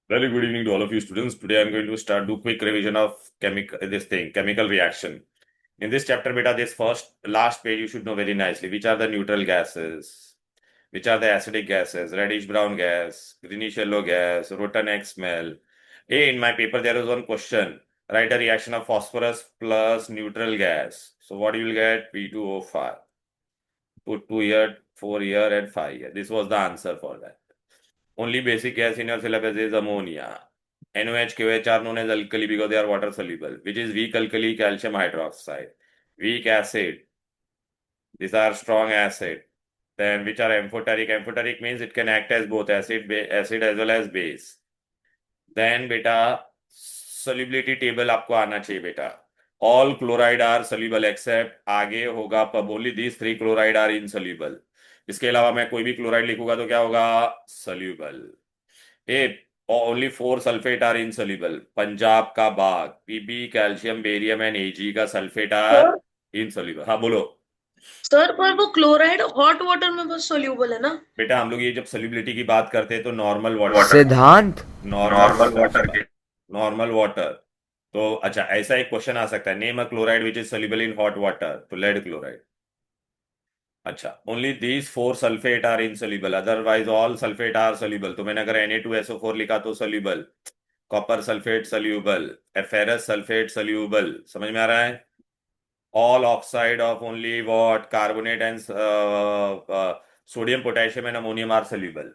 Very good evening to all of you students. Today I'm going to start do quick revision of chemical reaction. In this chapter, beta, this last page you should know very nicely. Which are the neutral gases? Which are the acidic gases? Reddish brown gas, greenish yellow gas, rotten egg smell. Hey, in my paper there is one question. Write a reaction of phosphorus plus neutral gas. So what you will get? P2O5. Put 2 here, 4 here and 5 here. This was the answer for that. Only basic gas in your syllabus is ammonia. NOH, KOH are known as alkali because they are water soluble, which is weak alkali calcium hydroxide. Weak acid, these are strong acid. Then which are amphoteric? Amphoteric means it can act as both acid as well as base. Then beta solubility table आपको आना चाहिए बेटा. All chloride are soluble except आगे होगा pub only these three chloride are insoluble. इसके अलावा मैं कोई भी क्लोराइड लिखूंगा तो क्या होगा? soluble. A only four sulphate are insoluble. Punjab का बाग, PB, calcium, barium and AG का सल्फेट आर सर इनसोल्यूबल. हाँ बोलो. सर पर वो क्लोराइड हॉट वाटर में बस सोल्यूबल है ना। बेटा हम लोग ये जब सोल्यूबिलिटी की बात करते हैं तो normal water, Siddhant. Normal water की, नॉर्मल वाटर. तो अच्छा ऐसा एक क्वेश्चन आ सकता है. Name a chloride which is soluble in hot water. तो लेड क्लोराइड. अच्छा only these four sulphate are insoluble, otherwise all sulphate are soluble. तो मैंने अगर Na2SO4 लिखा तो soluble. Copper sulphate soluble, ferrous sulphate soluble. समझ में आ रहा है? All oxide of only what carbonate and sodium potassium and ammonium are soluble.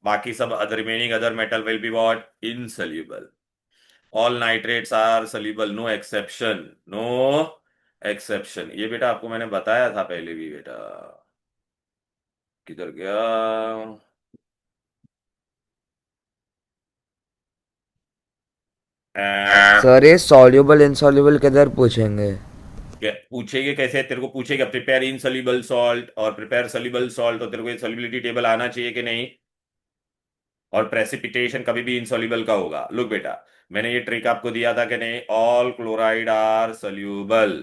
बाकी सब other remaining other metal will be what? Insoluble. All nitrates are soluble, no exception. No exception. ये बेटा आपको मैंने बताया था पहले भी बेटा. किधर गया? सर ये सॉल्युबल इनसॉल्युबल किधर पूछेंगे? पूछेगा कैसे? तेरे को पूछेगा प्रिपेयर इनसोल्यूबल सॉल्ट और प्रिपेयर सोल्यूबल सॉल्ट. तो तेरे को ये सोल्युबिलिटी टेबल आना चाहिए कि नहीं? और प्रेसिपिटेशन कभी भी इनसॉल्युबल का होगा. लुक बेटा, मैंने ये ट्रिक आपको दिया था कि नहीं? All chloride are soluble.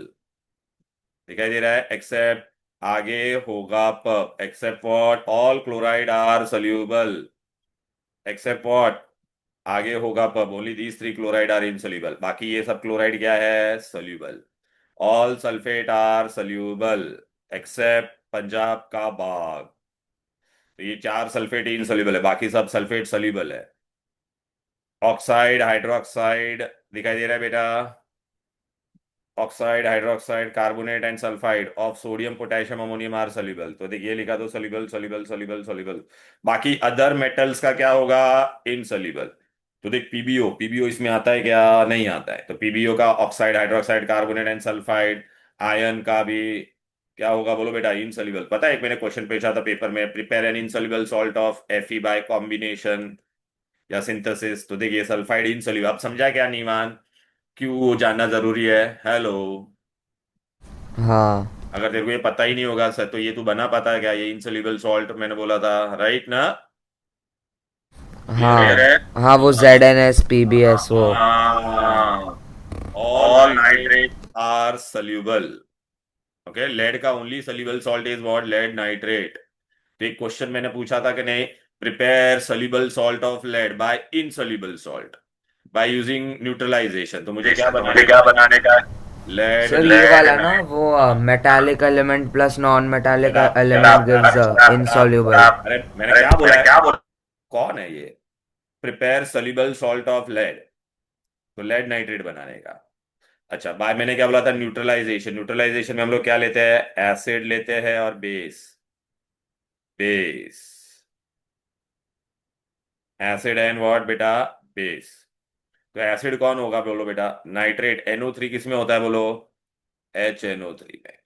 दिखाई दे रहा है? एक्सेप्ट आगे होगा पब. Except what? All chloride are soluble. Except what? आगे होगा पब only these three chloride are insoluble. बाकी ये सब क्लोराइड क्या है? Soluble. All sulphate are soluble except Punjab का बाग. तो ये चार सल्फेट इनसोल्यूबल है, बाकी सब सल्फेट सोल्यूबल है. ऑक्साइड हाइड्रोक्साइड दिखाई दे रहा है बेटा? Oxide hydroxide carbonate and sulphide of sodium potassium ammonium are soluble. तो देखिए लिखा तो सोल्यूबल सोल्यूबल सोल्यूबल सोल्यूबल. बाकी अदर मेटल्स का क्या होगा? इनसोल्यूबल. तो देख पीबीओ, पीबीओ इसमें आता है क्या? नहीं आता है. तो पीबीओ का oxide hydroxide carbonate and sulphide. Ion का भी क्या होगा बोलो बेटा? इनसोल्यूबल. पता है एक मैंने क्वेश्चन पूछा था पेपर में, prepare an insoluble salt of Fe bye combination या सिंथेसिस. तो देखिए सल्फाइड इनसोल्यूबल. अब समझा क्या नीमान? क्यों वो जानना जरूरी है? हेलो. हाँ। अगर तेरे को ये पता ही नहीं होगा सर तो ये तू बना पाता है क्या? ये इनसोल्यूबल सॉल्ट मैंने बोला था, राइट ना? क्लियर हाँ। है? हाँ वो ZnSPbS वो। All nitrate are soluble. Okay, lead का only soluble salt is what? Lead nitrate. तो एक क्वेश्चन मैंने पूछा था कि नहीं? Prepare soluble salt of lead by insoluble salt by using neutralization. तो मुझे क्या बनाने का? लेड सर ये वाला ना वो metallic element plus non metallic बेटा बेटा एलिमेंट गिव्स बेटा इनसॉल्युबल। अरे मैंने क्या बोला है? कौन है ये? Prepare soluble salt of lead. तो लेड नाइट्रेट बनाने का. अच्छा बाय मैंने क्या बोला था? न्यूट्रलाइजेशन. न्यूट्रलाइजेशन में हम लोग क्या लेते हैं? एसिड लेते हैं और base. Base. Acid and what बेटा? बेस. तो एसिड कौन होगा बोलो बेटा? नाइट्रेट. NO3 किस में होता है बोलो? HNO3 में.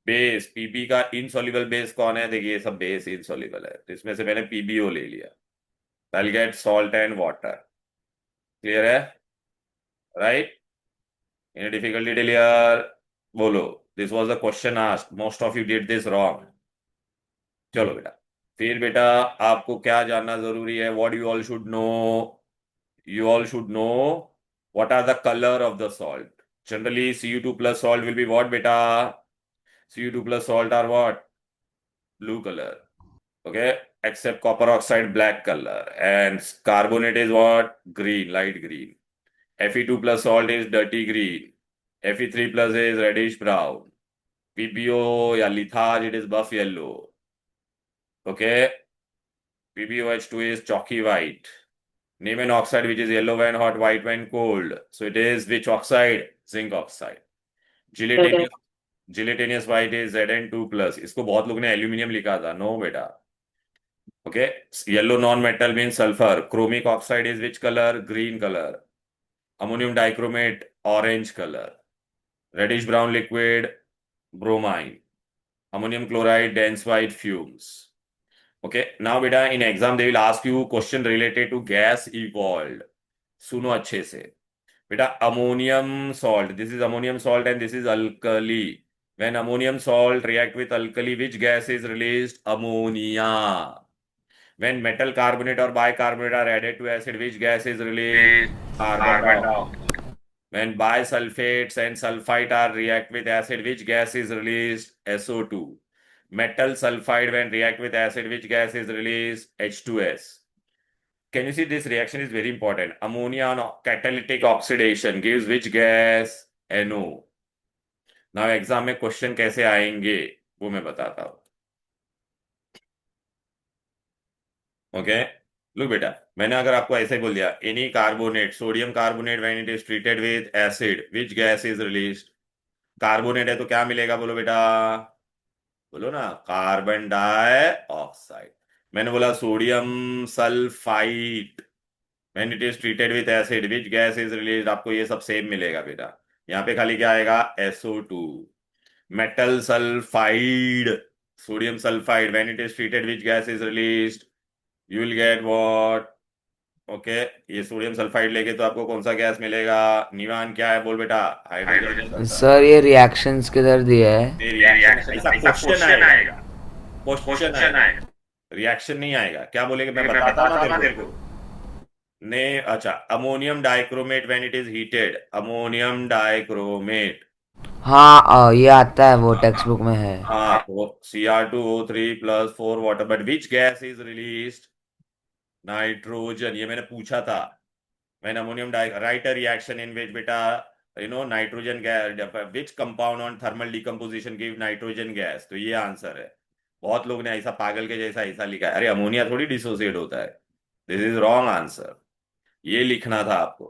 बेस पीबी का इनसॉल्युबल बेस कौन है? देखिए ये सब बेस इनसॉल्युबल है, तो इसमें से मैंने पीबीओ ले लिया. I get salt and water. Clear है? राइट? In difficulty clear? बोलो. This was the question asked, most of you did this wrong. चलो बेटा, फिर बेटा आपको क्या जानना जरूरी है? What you all should know? You all should know what are the color of the salt. Generally, Cu2 plus salt will be what, beta? Cu2 plus salt are what? Blue color. Okay. except copper oxide black color, and carbonate is what? Green, light green. Fe2 plus salt is dirty green. Fe3 plus is reddish brown. PbO या litharge, it is buff yellow. Okay. PbOH2 is chalky white. Name an oxide which is yellow when hot, white when cold. So it is which oxide? Zinc oxide. Gelatinous gelatinous white is Zn2 plus. इसको बहुत लोग ने aluminium लिखा था. No बेटा. Okay. Yellow non-metal means sulfur. Chromic oxide is which color? Green color. Ammonium dichromate, orange color. Reddish brown liquid, bromine. Ammonium chloride, dense white fumes. Okay. Now beta, in exam they will ask you question related to gas evolved. सुनो अच्छे से. Beta, ammonium salt. This is ammonium salt and this is alkali. When ammonium salt react with alkali, which gas is released? Ammonia. When metal carbonate or bicarbonate are added to acid, which gas is released? Carbon dioxide. When bisulfates and sulfite are react with acid, which gas is released? SO2. Metal sulfide when react with acid, which gas is released? H2S. Can you see this reaction is very important? Ammonia on catalytic oxidation gives which gas? NO. Now exam में question कैसे आएंगे वो मैं बताता हूं. Okay. Look बेटा, मैंने अगर आपको ऐसे बोल दिया any carbonate, sodium carbonate when it is treated with acid, which gas is released? Carbonate है तो क्या मिलेगा? बोलो बेटा, बोलो ना. Carbon dioxide. मैंने बोला sodium sulphide when it is treated with acid, which gas is released? आपको ये सब सेम मिलेगा बेटा. यहाँ पे खाली क्या आएगा? SO2. Metal sulphide, sodium sulphide when it is treated which gas is released? You will get what? Okay. ये सोडियम सल्फाइड लेके तो आपको कौन सा गैस मिलेगा? निवान क्या है? बोल बेटा. हाइड्रोजन. सर ये रिएक्शंस किधर दिया है? रिएक्शन क्वेश्चन आएगा. क्वेश्चन आएगा. रिएक्शन नहीं आएगा. क्या बोलेगा? मैं बताता हूं ना तेरे को. ने अच्छा, ammonium dichromate when it is heated. Ammonium dichromate. हाँ ये आता है, वो टेक्स्ट बुक में है. हाँ, Cr2O3 plus 4 water. But which gas is released? Nitrogen. ये मैंने पूछा था. When ammonium write a reaction in which beta, nitrogen gas, which compound on thermal decomposition give nitrogen gas? तो ये आंसर है. बहुत लोग ने ऐसा पागल के जैसा ऐसा लिखा है. अरे अमोनिया थोड़ी डिसोसिएट होता है. This is wrong answer. ये लिखना था आपको.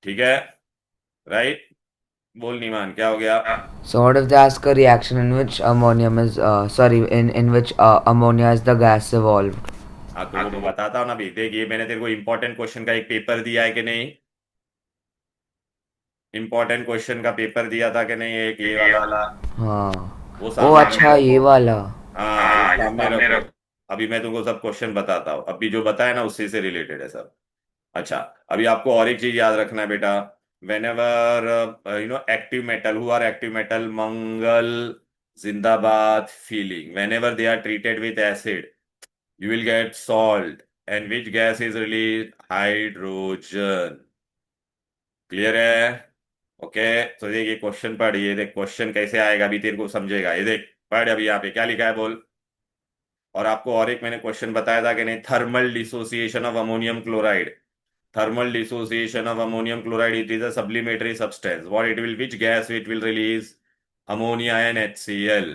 ठीक है. राइट. बोल नीमान, क्या हो गया? So what if they ask a reaction in which ammonium is in which ammonia is the gas evolved? हाँ तो वो तो बताता हूँ ना भी. देख, ये मैंने तेरे को इंपॉर्टेंट क्वेश्चन का एक पेपर दिया है कि नहीं? इंपॉर्टेंट क्वेश्चन का पेपर दिया था कि नहीं? एक ये वाला. हाँ. वो ओ सामने अच्छा, ये वाला. हाँ, ये सामने रखो. अभी मैं तुमको सब क्वेश्चन बताता हूँ. अभी जो बताया ना उससे से रिलेटेड है सब. अच्छा, अभी आपको और एक चीज याद रखना है बेटा. whenever active metal, who are active metal? Mangal, Zindabad, feeling. Whenever they are treated with acid, you will get salt. And which gas is released? Hydrogen. Clear है? ओके. तो देख ये क्वेश्चन पढ़. ये देख क्वेश्चन कैसे आएगा अभी तेरे को समझेगा. ये देख पढ़. अभी यहाँ पे क्या लिखा है बोल. और आपको और एक मैंने क्वेश्चन बताया था कि नहीं? Thermal dissociation of ammonium chloride. Thermal dissociation of ammonium chloride, it is a subliminary substance. Which gas it will release? Ammonia and HCl.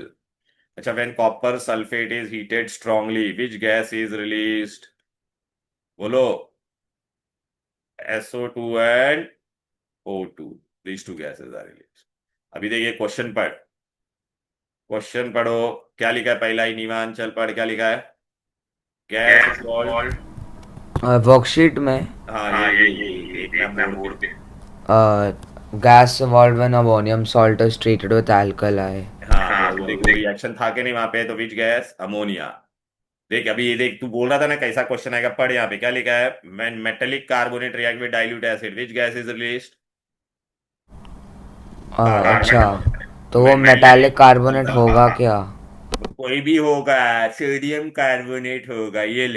अच्छा, when copper sulfate is heated strongly, which gas is released? बोलो. SO2 and O2. These two gases are released. अभी देखिए question पढ़. Question पढ़ो. क्या लिखा है? पहला ही निवान चल पढ़. क्या लिखा है? Gas salt. वर्कशीट में हाँ ये देखना बोर्ड पे. gas evolved when ammonium salt is treated with alkali. हाँ तो देखो रिएक्शन था कि नहीं वहां पे? तो विच गैस? अमोनिया. देख अभी ये देख, तू बोल रहा था ना कैसा क्वेश्चन आएगा. पढ़ यहाँ पे क्या लिखा है. When metallic carbonate react with dilute acid, which gas is released? अच्छा, तो वो मेटालिक कार्बोनेट होगा क्या? कोई भी होगा. सोडियम कार्बोनेट होगा. ये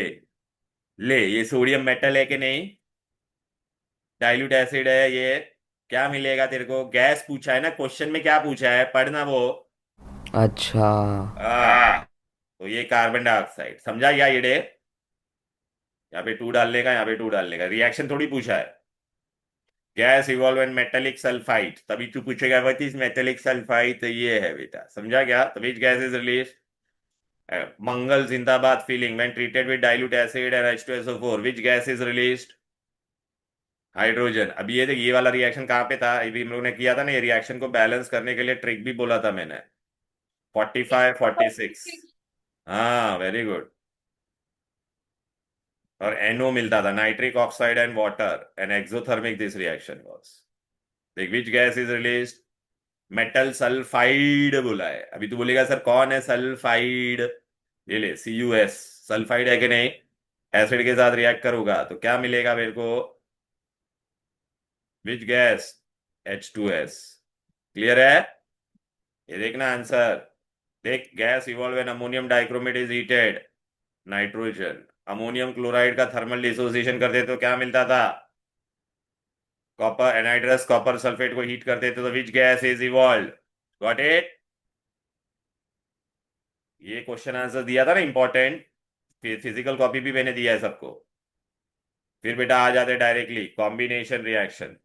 ले ये सोडियम मेटल है कि नहीं? डाइल्यूट एसिड है ये. क्या मिलेगा तेरे को? गैस पूछा है ना क्वेश्चन में. क्या पूछा है? पढ़ना वो. अच्छा. तो ये कार्बन डाइऑक्साइड, समझा क्या ये डे? यहाँ पे 2 डालने का, यहाँ पे 2 डालने का, रिएक्शन थोड़ी पूछा है। Gas evolve in metallic sulphide, तभी तू पूछेगा व्हाट इज मेटेलिक सल्फाइड, तो ये है बेटा, समझा क्या? तो विच गैस इज रिलीज? मंगल जिंदाबाद feeling when treated with dilute acid and H2SO4, which gas is released? Hydrogen. अभी ये देख, ये वाला रिएक्शन कहाँ पे था? अभी हम लोग ने किया था ना, ये रिएक्शन को बैलेंस करने के लिए ट्रिक भी बोला था मैंने, 45 46। हाँ वेरी गुड। और NO मिलता था, nitric oxide and water, and exothermic this reaction was. देख which gas is released? Metal sulphide बोला है। अभी तू बोलेगा सर कौन है सल्फाइड? ये ले CuS, सल्फाइड है कि नहीं? एसिड के साथ रिएक्ट करूंगा तो क्या मिलेगा मेरे को? Which gas? H2S। क्लियर है? ये देखना आंसर। देख, gas evolve an ammonium dichromate is heated, nitrogen. Ammonium chloride का थर्मल डिसोसिएशन करते तो क्या मिलता था? कॉपर एनहाइड्रस कॉपर सल्फेट को हीट करते थे तो which gas is evolve? Got it? ये क्वेश्चन आंसर दिया था ना इंपॉर्टेंट, फिजिकल कॉपी भी मैंने दिया है सबको। फिर बेटा आ जाते डायरेक्टली कॉम्बिनेशन रिएक्शन।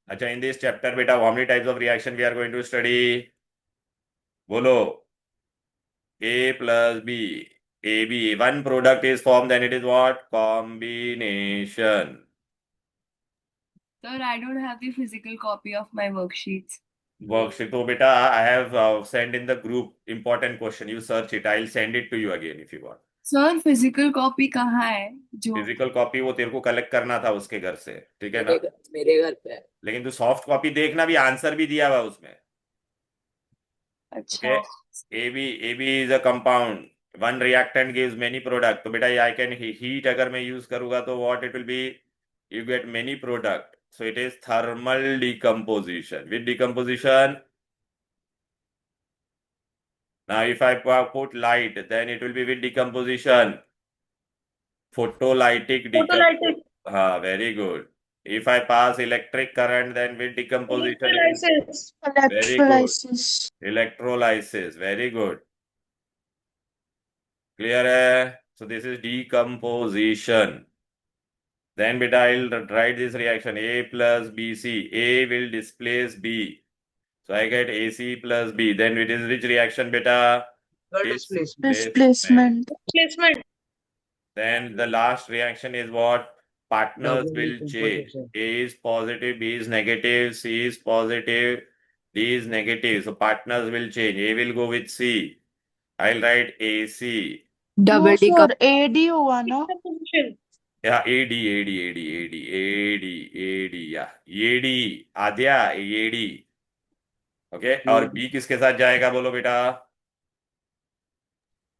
अच्छा, इन दिस चैप्टर बेटा how many types of reaction we are going to study? बोलो। A plus B. AB. One product is formed, then it is what? Combination. Sir, I don't have the physical copy of my worksheets. Worksheet. So beta, I have sent in the group important question. You search it. I'll send it to you again if you want. Sir physical copy कहाँ है जो physical copy वो तेरे को collect करना था उसके घर से, ठीक है ना? मेरे घर पे है। लेकिन तू सॉफ्ट कॉपी देखना, भी आंसर भी दिया हुआ उसमें। अच्छा okay, AB is a compound, one reactant gives many product. तो बेटा ये आई कैन हीट अगर मैं यूज करूंगा तो what it will be? You get many product, so it is thermal decomposition. With decomposition, now if I put light, then it will be with decomposition, photolytic decomposition. Photolytic. Very good. If I pass electric current, then with decomposition it will. Electrolysis. Very good. Electrolysis. Electrolysis. Very good. Clear hai? So this is decomposition. Then beta I'll write this reaction A plus BC. A will displace B. So I get AC plus B. Then it is which reaction beta? Displacement. Displacement. Then the last reaction is what? Partners Double will change. decomposition. A is positive, B is negative, C is positive, D is negative. So partners will change. A will go with C. I'll write AC. No, sir, AD हुआ ना? Decomposition. Yeah, AD, yeah. AD, आद्या, AD. Okay, और B किसके साथ जाएगा बोलो बेटा?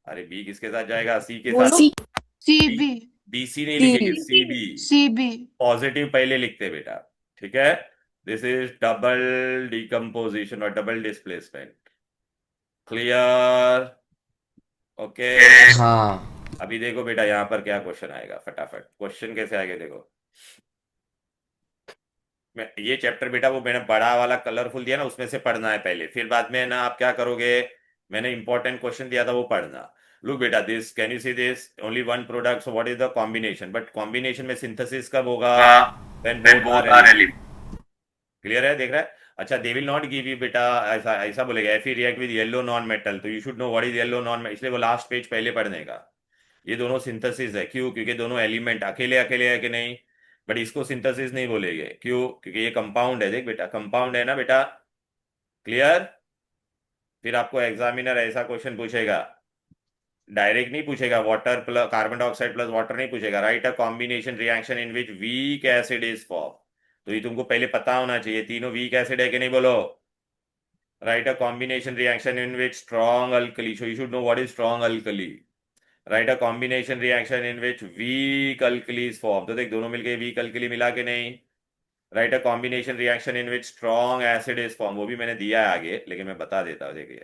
अरे B किसके साथ जाएगा? C के साथ। CB. BC नहीं लिखेंगे, CB। CB. पॉजिटिव पहले लिखते बेटा, ठीक है? दिस इज डबल डिकम्पोजिशन और डबल डिस्प्लेसमेंट। क्लियर? ओके। हाँ। अभी देखो बेटा यहाँ पर क्या क्वेश्चन आएगा, फटाफट क्वेश्चन कैसे आएगा देखो। ये चैप्टर बेटा वो मैंने बड़ा वाला कलरफुल दिया ना, उसमें से पढ़ना है पहले, फिर बाद में ना आप क्या करोगे, मैंने इंपॉर्टेंट क्वेश्चन दिया था वो पढ़ना। लुक बेटा, this can you see this only one product, so what is the combination? But combination में सिंथेसिस कब होगा? When both are element. Clear है? देख रहा है? अच्छा, they will not give you बेटा ऐसा ऐसा बोलेगा Fe react with yellow non metal, तो you should know what is yellow non metal, इसलिए वो लास्ट पेज पहले पढ़ने का। ये दोनों सिंथेसिस है, क्यों? क्योंकि दोनों एलिमेंट अकेले अकेले है कि नहीं, बट इसको सिंथेसिस नहीं बोलेंगे, क्यों? क्योंकि ये कंपाउंड है। देख बेटा, कंपाउंड है ना बेटा। क्लियर? फिर आपको एग्जामिनर ऐसा क्वेश्चन पूछेगा, डायरेक्ट नहीं पूछेगा, water plus carbon dioxide plus water नहीं पूछेगा, write a combination reaction in which weak acid is form. तो ये तुमको पहले पता होना चाहिए, तीनों वीक एसिड है कि नहीं, बोलो। Write a combination reaction in which strong alkali, so you should know what is strong alkali. Write a combination reaction in which weak alkali is form, तो देख दोनों मिलके वीक अल्कली मिला के नहीं। Write a combination reaction in which strong acid is form, वो भी मैंने दिया है आगे, लेकिन मैं बता देता हूँ। देखिए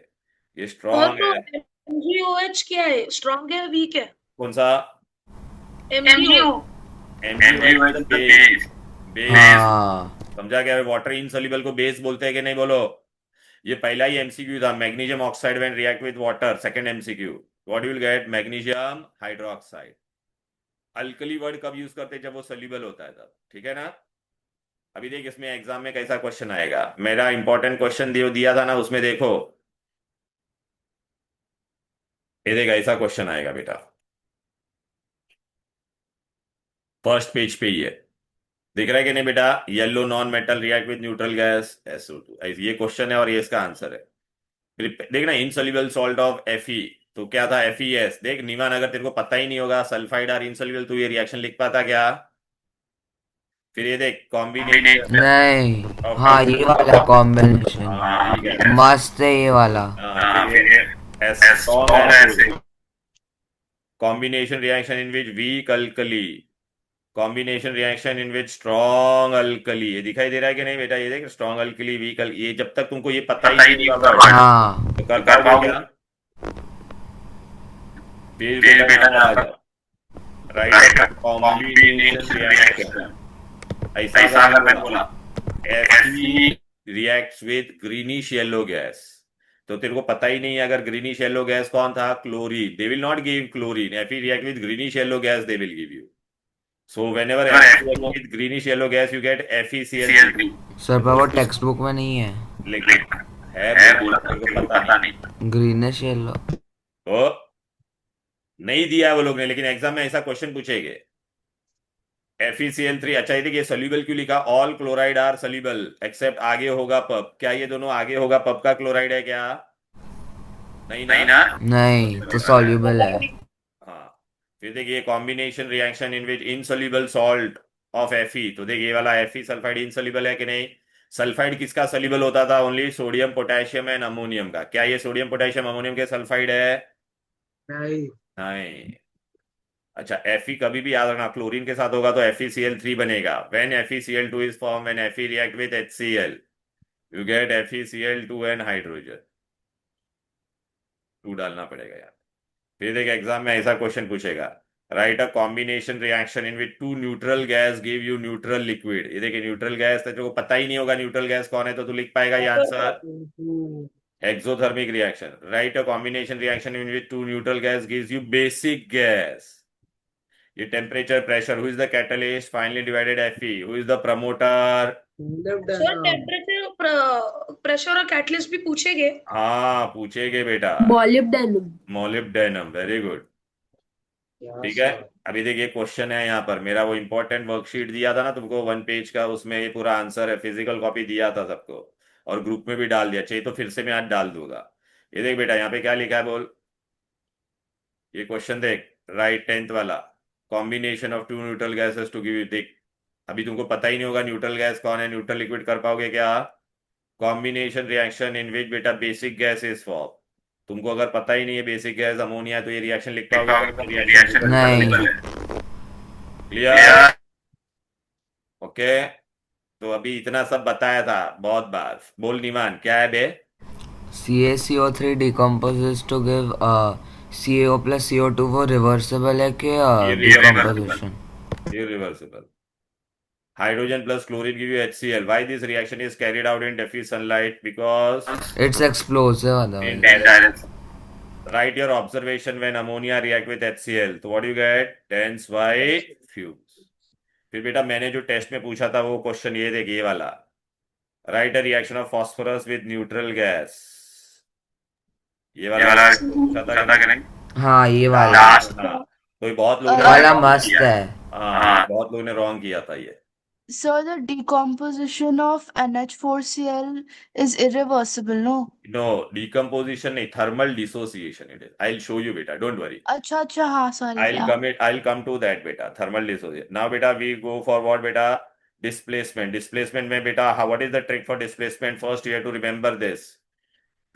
ये और स्ट्रॉन्ग तो है। MgOH क्या है? स्ट्रॉन्ग है, वीक है? कौन सा? MgO. MgO is the base. हाँ। समझा क्या? वाटर इनसॉल्युबल को बेस बोलते हैं कि नहीं, बोलो। ये पहला ही MCQ था, magnesium oxide when react with water, second MCQ। What you will get magnesium hydroxide. Alkali word कब यूज करते हैं? जब वो सोल्यूबल होता है तब, ठीक है ना। अभी देख इसमें एग्जाम में कैसा क्वेश्चन आएगा, मेरा इंपॉर्टेंट क्वेश्चन दिया था ना, उसमें देखो ये देख ऐसा क्वेश्चन आएगा बेटा, फर्स्ट पेज पे ही है, दिख रहा है कि नहीं बेटा? Yellow non metal react with neutral gas SO2, ये क्वेश्चन है और ये इसका आंसर है। फिर देखना इनसोल्यूबल सॉल्ट ऑफ Fe, तो क्या था? FeS। देख निमान, अगर तेरे को पता ही नहीं होगा सल्फाइड आर इनसोल्यूबल, तो ये रिएक्शन लिख पाता क्या? फिर ये देख कॉम्बिनेशन, नहीं, हाँ ये वाला कॉम्बिनेशन हाँ ठीक है, मस्त है ये वाला। हाँ फिर ये S combination reaction in which weak alkali, combination reaction in which strong alkali, ये दिखाई दे रहा है कि नहीं बेटा? ये देख strong alkali weak alkali, ये जब तक तुमको ये पता ही नहीं होगा हाँ तो कर पाओगे क्या? फिर बेटा यहाँ आ जाओ, राइट कॉम्बिनेशन रिएक्शन, ऐसा अगर मैं बोला Fe reacts with greenish yellow gas, तो तेरे को पता ही नहीं है अगर ग्रीनिश येलो गैस कौन था? Chlorine. They will not give chlorine, Fe react with greenish yellow gas, they will give you. So whenever Fe react with greenish yellow gas, you get FeCl3. Sir पर वो text book में नहीं है, लेकिन है बोला, तेरे को पता नहीं ग्रीनिश येलो। तो नहीं दिया है वो लोग ने, लेकिन एग्जाम में ऐसा क्वेश्चन पूछेंगे। FeCl3, अच्छा ये देखिए सोल्यूबल क्यों लिखा? All chloride are soluble except, आगे होगा पब, क्या ये दोनों आगे होगा पब का क्लोराइड है क्या? नहीं ना। नहीं तो सॉल्यूबल है। हाँ फिर देखिए combination reaction in which insoluble salt of Fe, तो देखिए ये वाला Fe सल्फाइड इनसोल्यूबल है कि नहीं? सल्फाइड किसका सोल्यूबल होता था? Only sodium potassium and ammonium का। क्या ये सोडियम पोटेशियम अमोनियम के सल्फाइड है? नहीं। अच्छा Fe कभी भी याद रखना, क्लोरीन के साथ होगा तो FeCl3 बनेगा। When FeCl2 is form, when Fe react with HCl, you get FeCl2 and hydrogen. 2 डालना पड़ेगा यार। फिर देख एग्जाम में ऐसा क्वेश्चन पूछेगा, write a combination reaction in which two neutral gas give you neutral liquid. ये देखिए न्यूट्रल गैस, तेरे को पता ही नहीं होगा न्यूट्रल गैस कौन है, तो तू लिख पाएगा ये answer? Exothermic reaction. Write a combination reaction in which two neutral gas gives you basic gas. ये temperature pressure, who is the catalyst, finally divided Fe, who is the promoter? Sir temperature pressure और catalyst भी पूछेंगे। हाँ पूछेगे बेटा, Molybdenum. Molybdenum, very good. ठीक है, अभी देखिए क्वेश्चन है यहाँ पर, मेरा वो इंपॉर्टेंट वर्कशीट दिया था ना तुमको 1 पेज का, उसमें ये पूरा आंसर है, फिजिकल कॉपी दिया था सबको और ग्रुप में भी डाल दिया, चाहिए तो फिर से मैं आज डाल दूंगा। ये देख बेटा यहाँ पे क्या लिखा है बोल, ये क्वेश्चन देख, राइट 10th वाला, combination of two neutral gases to give, देख अभी तुमको पता ही नहीं होगा न्यूट्रल गैस कौन है, न्यूट्रल लिक्विड कर पाओगे क्या? कॉम्बिनेशन रिएक्शन इन विच बेटा बेसिक गैस इज फॉर्म, तुमको अगर पता ही नहीं है बेसिक गैस अमोनिया, तो ये रिएक्शन लिख पाओगे? रिएक्शन नहीं। क्लियर? ओके, तो अभी इतना सब बताया था बहुत बार, बोल निमान क्या है बे? CaCO3 decomposes to give CaO plus CO2, वो रिवर्सिबल है कि decomposition? Irreversible. Hydrogen plus chlorine give you HCl. Why this reaction is carried out in diffuse sunlight? Because it's explosive in otherwise. direct. Write your observation when ammonia react with HCl. तो what do you get? Dense white fumes. फिर बेटा मैंने जो test में पूछा था वो question ये देखिए, ये वाला, right a reaction of phosphorus with neutral gas, ये वाला पूछा था कि नहीं? हाँ ये वाला हाँ, तो ये बहुत लोग वाला मस्त है। हाँ बहुत लोगों ने रॉन्ग किया था ये। So the decomposition of NH4Cl is irreversible, no? No, decomposition नहीं, thermal dissociation it is. I'll show you beta, don't worry. अच्छा हाँ sorry. I'll come to that beta, thermal dissociation. Now beta we go for what beta? Displacement. Displacement में बेटा, what is the trick for displacement? First you have to remember this.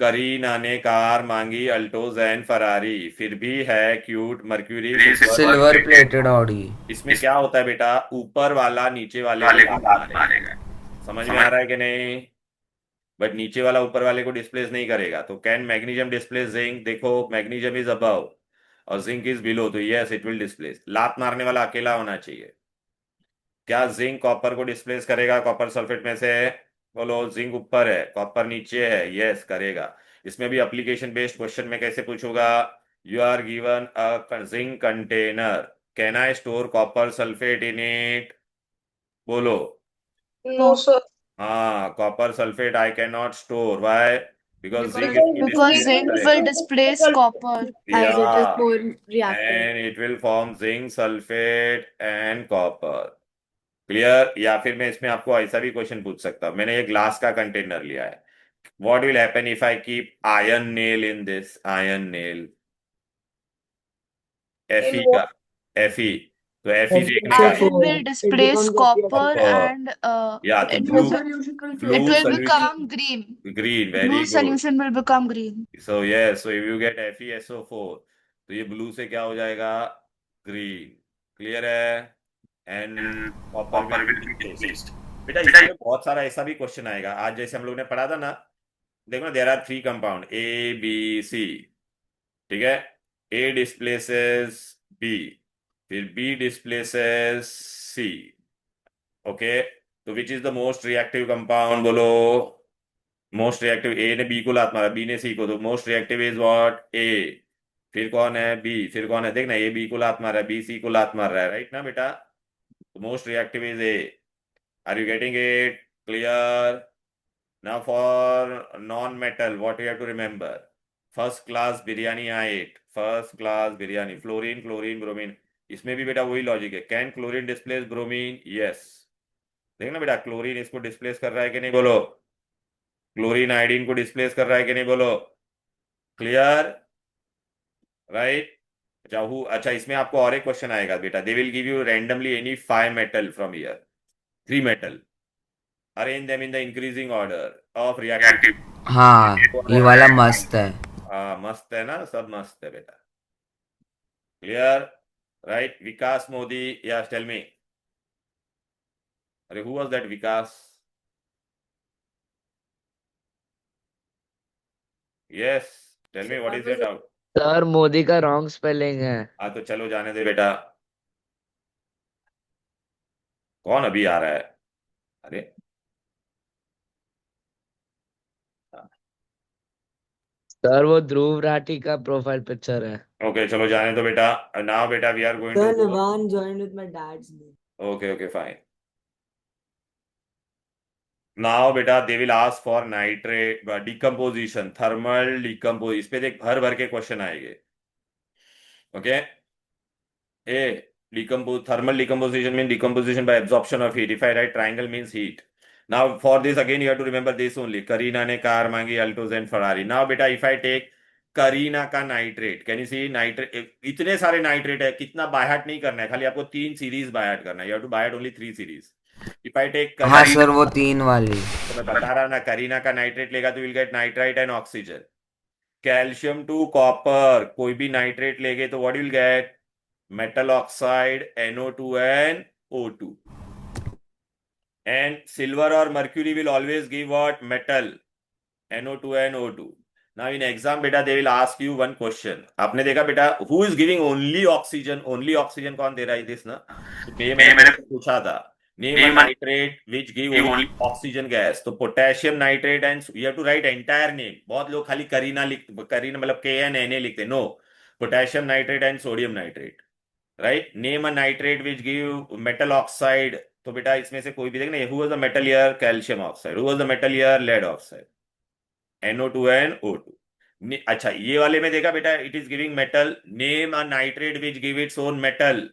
Kareena ने car मांगी अल्टोजैन Ferrari, फिर भी है cute mercury silver plated Audi. इसमें क्या होता है बेटा? ऊपर वाला नीचे वाले को मारेगा। समझ में आ रहा है कि नहीं? बट नीचे वाला ऊपर वाले को डिस्प्लेस नहीं करेगा। तो कैन मैग्नीशियम डिस्प्लेस जिंक? देखो मैग्नीशियम इज अबव और जिंक इज बिलो, तो यस इट विल डिस्प्लेस। लात मारने वाला अकेला होना चाहिए। क्या जिंक कॉपर को डिस्प्लेस करेगा कॉपर सल्फेट में से? बोलो, जिंक ऊपर है कॉपर नीचे है, यस करेगा। इसमें भी एप्लीकेशन बेस्ड क्वेश्चन में कैसे पूछूंगा? You are given a zinc container. Can I store copper sulfate in it? बोलो. No, sir. हाँ, copper sulfate I cannot store. Why? Because zinc Because इसको Because displace zinc करेगा. will displace copper. as it is Yeah, more reactive. and it will form zinc sulfate and copper. Clear. या फिर मैं इसमें आपको ऐसा भी क्वेश्चन पूछ सकता हूँ. मैंने ये ग्लास का कंटेनर लिया है. What will happen if I keep iron nail in this? Iron nail. In Fe what? का. Fe. तो Fe देखने का. Iron will displace copper Copper. and Yeah, the it blue will blue it will solution. become green. Green. Very Blue good. solution will become green. So yes, so if you get FeSO4, तो ये blue से क्या हो जाएगा? Green. Clear है. And copper will be replaced. बेटा इसमें बहुत सारा ऐसा भी क्वेश्चन आएगा. आज जैसे हम लोग ने पढ़ा था ना, देखो ना, there are 3 compound A B C. ठीक है. A डिस्प्लेसेस B, फिर B डिस्प्लेसेस C. ओके. तो which is the most reactive compound? बोलो. Most reactive. ए ने बी को लात मारा, बी ने सी को, तो मोस्ट रिएक्टिव इज व्हाट? ए. फिर कौन है? बी. फिर कौन है? देखना, ए बी को लात मार रहा है, बी सी को लात मार रहा है. राइट ना बेटा? Most reactive is A. Are you getting it? Clear. Now for non metal what you have to remember? First class biryani आइट. First class biryani. Fluorine, chlorine, bromine. इसमें भी बेटा वही लॉजिक है. Can chlorine displace bromine? Yes. देखना बेटा, chlorine इसको displace कर रहा है कि नहीं? बोलो. क्लोरीन आयोडीन को डिस्प्लेस कर रहा है कि नहीं? बोलो. क्लियर. राइट. अच्छा, इसमें आपको और एक क्वेश्चन आएगा बेटा. They will give you randomly any 5 metal from here. 3 metal. Arrange them in the increasing order of reactive. हाँ, ये वाला मस्त है. मस्त है ना? सब मस्त है बेटा. क्लियर. राइट. विकास मोदी. या टेल मी. अरे who was that Vikas? Yes. Tell me what is your doubt? Sir Modi का रॉन्ग स्पेलिंग है. हाँ, तो चलो जाने दे बेटा. कौन अभी आ रहा है? अरे सर वो ध्रुव राठी का प्रोफाइल पिक्चर है. ओके, चलो जाने दो बेटा. नाउ बेटा we are going Sir, to. Nivan joined with my dad's name. Okay fine. Now बेटा they will ask for nitrate decomposition, thermal decompose. इस पे देख भर भर के क्वेश्चन आएंगे. Okay. A decompose thermal decomposition means decomposition by absorption of heat. If I write triangle means heat. Now for this again you have to remember this only. Karina ने car मांगी, Altos and Ferrari. Now बेटा if I take Kareena का nitrate, can you see nitrate? इतने सारे nitrate है, कितना by heart नहीं करना है, खाली आपको 3 सीरीज बायहार्ट करना है. You have to by heart only 3 series. If I take हाँ सर, वो 3 वाली. तो मैं बता रहा ना, करीना का नाइट्रेट लेगा तो will get nitrite and oxygen. Calcium to copper, कोई भी नाइट्रेट लेगे तो what will get? metal oxide, NO2 and O2. And silver or mercury will always give what? Metal, NO2 and O2. Now in exam beta they will ask you one question. आपने देखा बेटा, who is giving only oxygen? Only oxygen कौन दे रहा है? this ना. ये मैंने पूछा था. Name a nitrate which give only oxygen gas. तो potassium nitrate and you have to write entire name. बहुत लोग खाली करीना मतलब KNNA लिखते. No. Potassium nitrate and sodium nitrate. Right. Name a nitrate which give metal oxide. तो बेटा इसमें से कोई भी देखना. Who was the metal here? Calcium oxide. Who was the metal here? Lead oxide. NO2 and O2. अच्छा, ये वाले में देखा बेटा, it is giving metal. Name a nitrate which give its own metal.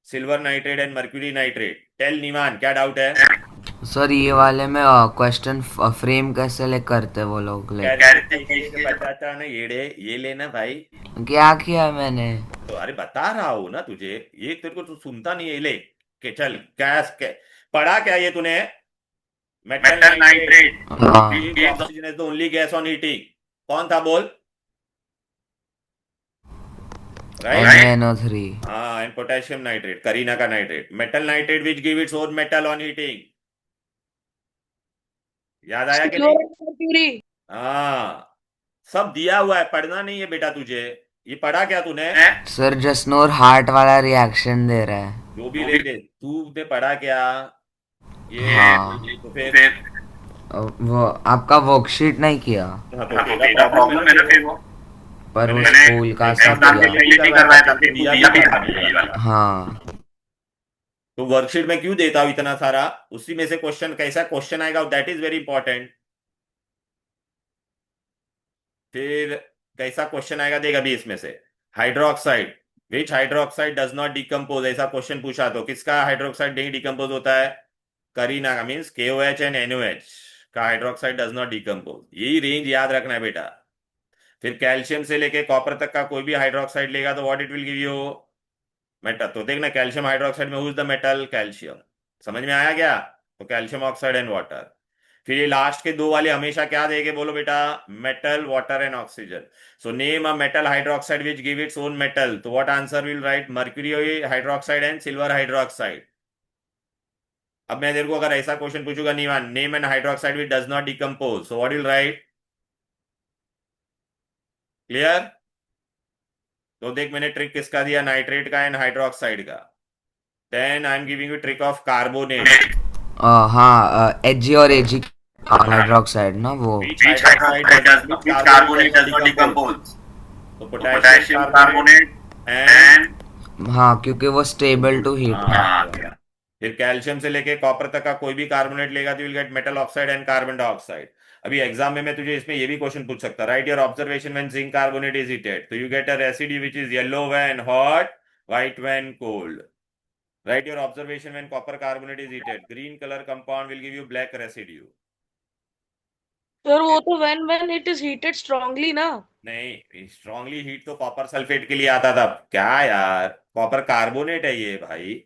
Silver nitrate and mercury nitrate. Tell Niman, क्या doubt है? Sir ये वाले में क्वेश्चन फ्रेम कैसे ले करते वो लोग बताता ना ये लेना भाई. क्या किया मैंने? तो अरे बता रहा हूँ ना तुझे, ये तेरे को तू सुनता नहीं है. ले के चल. गैस के पढ़ा क्या ये तूने? Metal nitrate. Oxygen is the only gas on heating. कौन था बोल? राइट. NO3. हाँ, एंड पोटेशियम नाइट्रेट, करीना का nitrate. Metal nitrate which give its own metal on heating. याद आया कि नहीं? Mercury. हाँ, सब दिया हुआ है, पढ़ना नहीं है बेटा तुझे. ये पढ़ा क्या तूने? सर जसनोर हार्ट वाला रिएक्शन दे रहा है. जो भी ले तूने पढ़ा क्या? ये हाँ. तो फिर वो आपका वर्कशीट नहीं किया. हाँ, तो तेरा प्रॉब्लम है ना फिर वो. पर वो मैंने स्कूल का सब एग्जाम के दिया। पहले नहीं करवाया था, फिर दिया भी था ये वाला। हाँ तो वर्कशीट में क्यों देता हूं इतना सारा, उसी में से क्वेश्चन कैसा क्वेश्चन आएगा, दैट इज वेरी इंपॉर्टेंट। फिर कैसा क्वेश्चन आएगा देख अभी इसमें से, hydroxide, which hydroxide does not decompose, ऐसा क्वेश्चन पूछा तो किसका हाइड्रोक्साइड नहीं डिकम्पोज होता है, करीना का, मीन्स KOH एंड NOH का हाइड्रोक्साइड डज नॉट डिकम्पोज। यही रेंज याद रखना है बेटा। फिर कैल्शियम से लेके कॉपर तक का कोई भी हाइड्रोक्साइड लेगा तो what it will give you, metal. तो देखना कैल्शियम हाइड्रोक्साइड में who is the metal, calcium. समझ में आया क्या, तो कैल्शियम ऑक्साइड एंड वाटर। फिर ये लास्ट के दो वाले हमेशा क्या देंगे बोलो बेटा, metal, water and oxygen. So name a metal hydroxide which give its own metal, तो what answer will write, mercury hydroxide and silver hydroxide. अब मैं तेरे को अगर ऐसा क्वेश्चन पूछूंगा, name an hydroxide which does not decompose, so what will write, clear. तो देख मैंने ट्रिक किसका दिया, नाइट्रेट का एंड हाइड्रोक्साइड का। Then I am giving you trick of carbonate. हाँ Ag और Ag हाइड्रोक्साइड ना वो। Which hydroxide does carbonate does not decompose? तो पोटेशियम कार्बोनेट एंड, हाँ क्योंकि वो स्टेबल टू हीट है। हाँ। फिर कैल्शियम से लेके कॉपर तक का कोई भी कार्बोनेट लेगा तो will get metal oxide and carbon dioxide. अभी एग्जाम में मैं तुझे इसमें ये भी क्वेश्चन पूछ सकता, write your observation when zinc carbonate is heated, तो you get a residue which is yellow when hot, white when cold. Write your observation when copper carbonate is heated, green colour compound will give you black residue. Sir वो तो when it is heated strongly ना। नहीं, strongly heat तो copper sulphate के लिए आता था, क्या यार, कॉपर कार्बोनेट है ये भाई।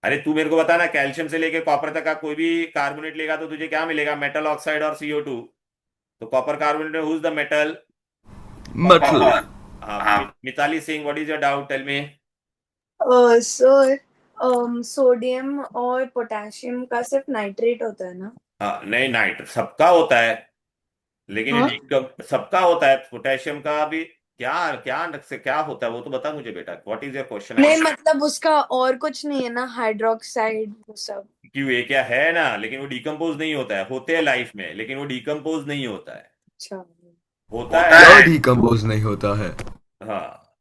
अरे तू मेरे को बता ना, कैल्शियम से लेके कॉपर तक का कोई भी कार्बोनेट लेगा तो तुझे क्या मिलेगा, मेटल ऑक्साइड और CO2। तो कॉपर कार्बोनेट में हु इज द मेटल, मतलब हाँ। Mitali Singh, what is your doubt, tell me. Sir sodium और पोटेशियम का सिर्फ नाइट्रेट होता है ना? हाँ नहीं, नाइट सबका होता है, लेकिन हाँ? सबका होता है, पोटेशियम का भी क्या क्या से क्या होता है वो तो बता मुझे बेटा, व्हाट इज योर क्वेश्चन। नहीं मतलब उसका और कुछ नहीं है ना, हाइड्रोक्साइड वो सब? क्यों, ये क्या है ना, लेकिन वो डिकम्पोज नहीं होता है, होते हैं लाइफ में लेकिन वो डिकम्पोज नहीं होता है, अच्छा। होता है। डिकम्पोज नहीं होता है। हाँ,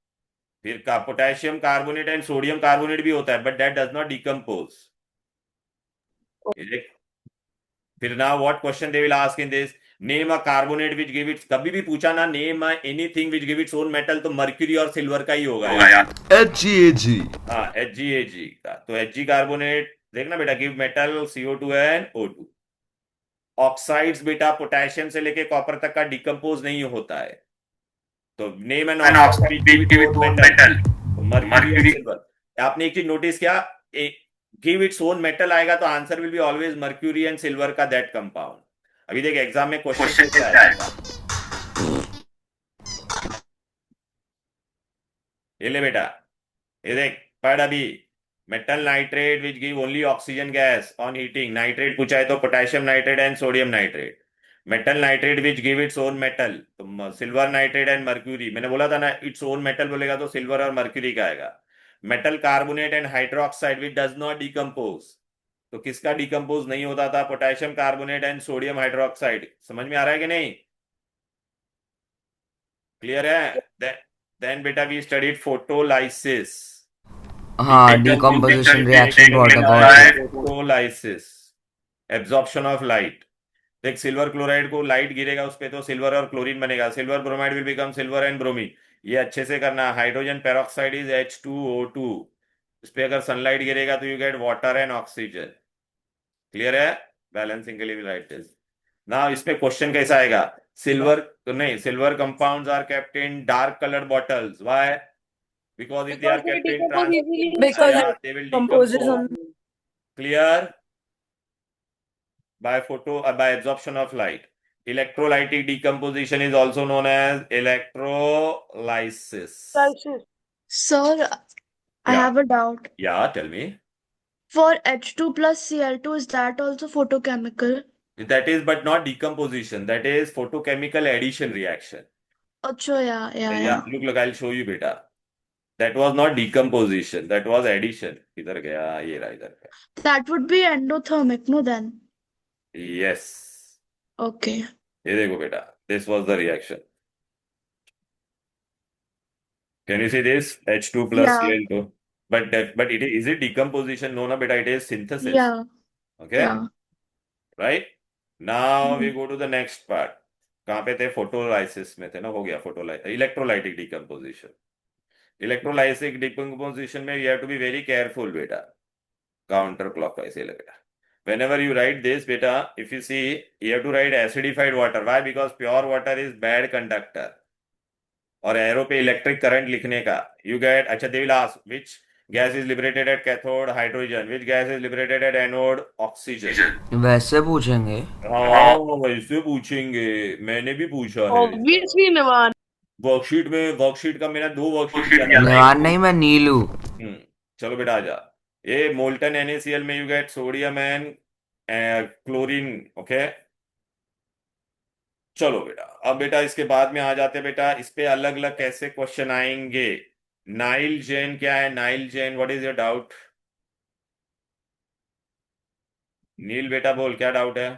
फिर का potassium carbonate and sodium carbonate भी होता है, but that does not decompose. फिर ना what question they will ask in this, name a carbonate which give it's, कभी भी पूछा ना name a anything which give its own metal, तो मर्क्यूरी और सिल्वर का ही होगा यार। Ag हाँ Hg का, तो Hg कार्बोनेट देखना बेटा, give metal CO2 and O2। Oxides बेटा पोटेशियम से लेके कॉपर तक का डिकम्पोज नहीं होता है, तो name an oxide give its own metal, तो मर्क्यूरी सिल्वर। आपने एक चीज नोटिस किया, गिव इट्स ओन मेटल आएगा तो answer will be always mercury and silver का दैट कंपाउंड। अभी देख एग्जाम में क्वेश्चन कैसा आएगा, ये ले बेटा, ये देख पढ़ अभी, metal nitrate which give only oxygen gas on heating, nitrate पूछा है तो potassium nitrate and sodium nitrate. Metal nitrate which give its own metal, तो सिल्वर नाइट्रेट एंड मर्क्यूरी। मैंने बोला था ना इट्स ओन मेटल बोलेगा तो सिल्वर और मर्क्यूरी का आएगा। Metal carbonate and hydroxide which does not decompose, तो किसका डिकम्पोज नहीं होता था, potassium carbonate and sodium hydroxide. समझ में आ रहा है कि नहीं, क्लियर है। देन बेटा वी स्टडीड फोटोलाइसिस। हाँ decomposition reaction brought about it. Photolysis, absorption of light. देख सिल्वर क्लोराइड को लाइट गिरेगा उस पे तो सिल्वर और क्लोरीन बनेगा, silver bromide will become silver and bromine. ये अच्छे से करना, हाइड्रोजन पेरोक्साइड इज H2O2, इस पे अगर सनलाइट गिरेगा तो you get water and oxygen. Clear है, बैलेंसिंग के लिए भी राइट इज ना। इसमें क्वेश्चन कैसा आएगा, सिल्वर नहीं, silver compounds are kept in dark coloured bottles, why, because if they are kept in Because yeah, it they will composes decompose. on. Clear, by absorption of light. Electrolytic decomposition is also known as electrolysis. Sir, I Yeah. have a doubt. Yeah, tell me. For H2 plus Cl2, is that also photochemical? That is but not decomposition, that is photochemical addition reaction. Acha, yeah. Look, I'll show you beta. That was not decomposition, that was addition. इधर गया, ये रहा इधर गया। That would be endothermic, no then? Yes. Okay. ये देखो बेटा, this was the reaction. Can you see this? H2 plus Yeah. Cl2. But is it decomposition? No, beta, it is synthesis. Yeah. Okay? Yeah. Right? Now we Mhm. go to the next part. कहाँ पे थे? Photolysis में थे ना, हो गया electrolytic decomposition. Electrolytic decomposition में you have to be very careful, बेटा. Counter clockwise ये लगेगा. Whenever you write this, beta, if you see, you have to write acidified water. Why? Because pure water is bad conductor. और arrow पे electric current लिखने का you get. अच्छा, they will ask which gas is liberated at cathode? Hydrogen. Which gas is liberated at anode? Oxygen. वैसे पूछेंगे. हाँ, वैसे पूछेंगे. मैंने भी पूछा है. ऑब्वियसली नवान. वर्कशीट का मेरा 2 वर्कशीट किया. निवान नहीं, मैं नीलू. चलो बेटा आ जा. ये मोल्टन NaCl में you get sodium and chlorine. Okay, चलो बेटा. अब बेटा इसके बाद में आ जाते बेटा, इस पे अलग अलग कैसे क्वेश्चन आएंगे. नाइल जेन क्या है? नाइल Jain, what is your doubt? Neel बेटा बोल, क्या डाउट है?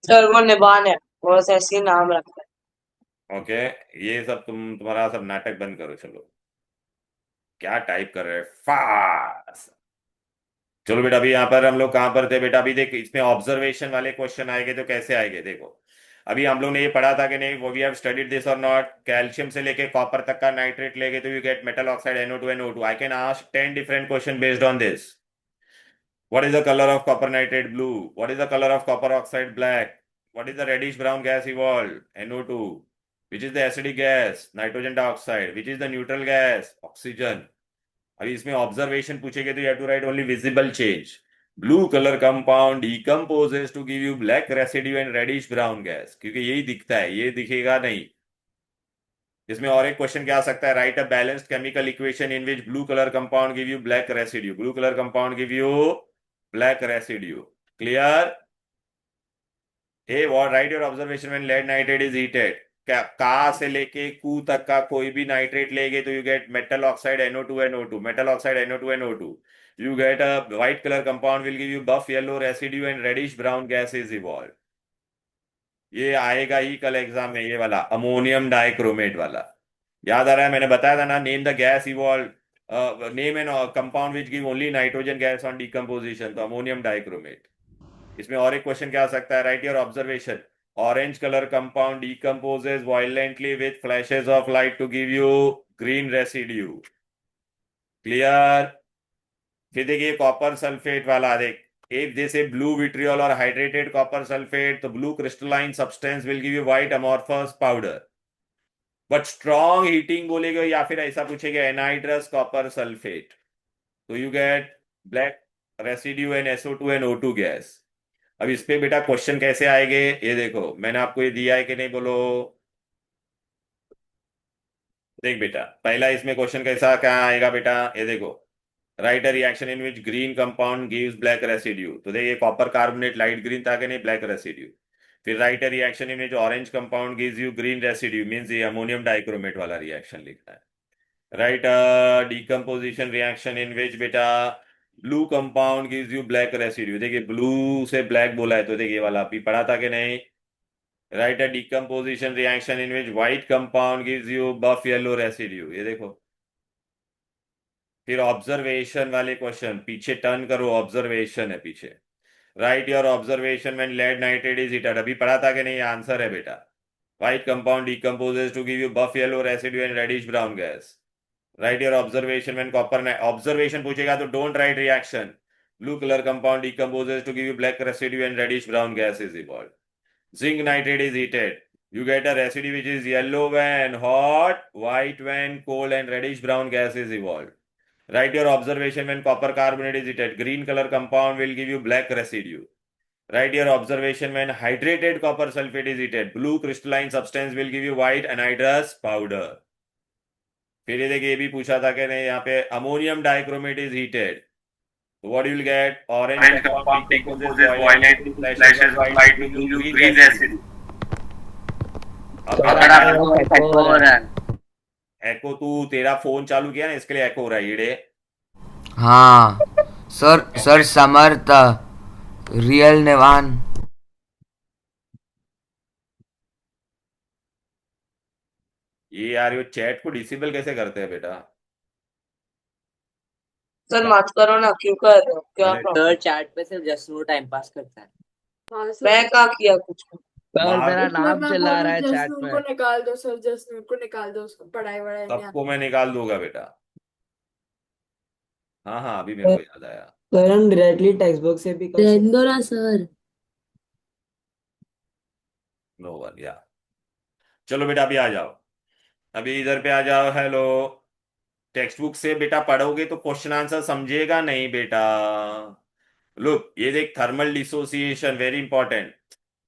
सर वो निबान है, वो ऐसे ही नाम रखा है. ओके, ये सब तुम्हारा सब नाटक बंद करो. चलो, क्या टाइप कर रहे हैं फास्ट. चलो बेटा, अभी यहाँ पर हम लोग कहाँ पर थे बेटा? अभी देख, इसमें ऑब्जर्वेशन वाले क्वेश्चन आएंगे तो कैसे आएंगे देखो. अभी हम लोग ने ये पढ़ा था कि नहीं? वो वी हैव स्टडीड दिस और नॉट? कैल्शियम से लेके कॉपर तक का नाइट्रेट लेके तो you gate metal oxide NO2 NO2. I can ask 10 different question based on this. What is the color of copper nitrate? Blue. What is the color of copper oxide? Black. What is the reddish brown gas evolved? NO2. Which is the acidic gas? Nitrogen dioxide. Which is the neutral gas? Oxygen. अभी इसमें observation पूछेंगे तो you have to write only visible change. Blue color compound decomposes to give you black residue and reddish brown gas. क्योंकि यही दिखता है, ये दिखेगा नहीं. इसमें और एक क्वेश्चन क्या आ सकता है? Write a balanced chemical equation in which blue colour compound give you black residue. Blue colour compound give you black residue. Clear? Hey, what? Write your observation when lead nitrate is heated. का से लेके कू तक का कोई भी nitrate लेगे तो you gate metal oxide NO2 NO2. Metal oxide NO2 NO2. You get a white color compound will give you buff yellow residue and reddish brown gas is evolved. ये आएगा ही कल एग्जाम में, ये वाला अमोनियम डाइक्रोमेट वाला. याद आ रहा है? मैंने बताया था ना, name the gas evolve. Name an compound which give only nitrogen gas on decomposition, तो अमोनियम डाइक्रोमेट. इसमें और एक क्वेश्चन क्या आ सकता है? Write your observation. Orange colour compound decomposes violently with flashes of light to give you green residue. Clear? फिर देखिए कॉपर सल्फेट वाला. देख, if they say blue vitriol or hydrated copper sulfate, the blue crystalline substance will give you white amorphous powder. But strong heating बोलेगा या फिर ऐसा पूछेगा anhydrous copper sulfate, तो you get black residue and SO2 and O2 gas. अब इस पे बेटा क्वेश्चन कैसे आएंगे ये देखो. मैंने आपको ये दिया है कि नहीं बोलो? देख बेटा, पहला इसमें क्वेश्चन कैसा क्या आएगा बेटा? ये देखो, write a reaction in which green compound gives black residue. तो देखिए कॉपर कार्बोनेट लाइट ग्रीन था कि नहीं? Black residue. फिर write a reaction in which orange compound gives you green residue, means ये अमोनियम डाइक्रोमेट वाला रिएक्शन लिखना है. Write a decomposition reaction in which बेटा blue compound gives you black residue. देखिए ब्लू से ब्लैक बोला है तो देखिए वाला अभी पढ़ा था कि नहीं? Write a decomposition reaction in which white compound gives you buff yellow residue. ये देखो. फिर ऑब्जर्वेशन वाले क्वेश्चन पीछे टर्न करो, ऑब्जर्वेशन है पीछे. Write your observation when lead nitrate is heated. अभी पढ़ा था कि नहीं? आंसर है बेटा white compound decomposes to give you buff yellow residue and reddish brown gas. Write your observation when copper. Observation पूछेगा तो don't write reaction. Blue colour compound decomposes to give you black residue and reddish brown gas is evolved. Zinc nitrate is heated. You get a residue which is yellow when hot, white when cold, and reddish brown gas is evolved. Write your observation when copper carbonate is heated. Green color compound will give you black residue. Write your observation when hydrated copper sulfate is heated. Blue crystalline substance will give you white anhydrous powder. फिर ये देखिए, ये भी पूछा था कि नहीं? यहाँ पे ammonium dichromate is heated. What you will get? Orange compound decomposes violently, flashes of light to give you green residue. एको, तू तेरा फोन चालू किया ना, इसके लिए एको हो रहा है ये. हाँ सर समर्थ रियल निवान. ये यार ये चैट को डिसेबल कैसे करते हैं बेटा? सर माफ करो ना, क्यों कर रहे हो, क्या अरे प्रॉब्लम? सर चैट पे सिर्फ जसनूर टाइम पास करता है। मैं क्या किया कुछ? सर मार मेरा दो, नाम चला रहा है चैट जसनूर में। को निकाल दो सर, जसनूर को निकाल दो, उसको पढ़ाई वढ़ाई नहीं सबको मैं निकाल दूंगा बेटा। हाँ हाँ अभी मेरे को याद आया। सर हम डायरेक्टली टेक्स्ट बुक से भी कर सकते रहने दो ना सर। नो वन या चलो बेटा अभी आ जाओ, अभी इधर पे आ जाओ। हेलो, टेक्स्ट बुक से बेटा पढ़ोगे तो क्वेश्चन आंसर समझेगा नहीं बेटा। लुक ये देख, thermal dissociation very important.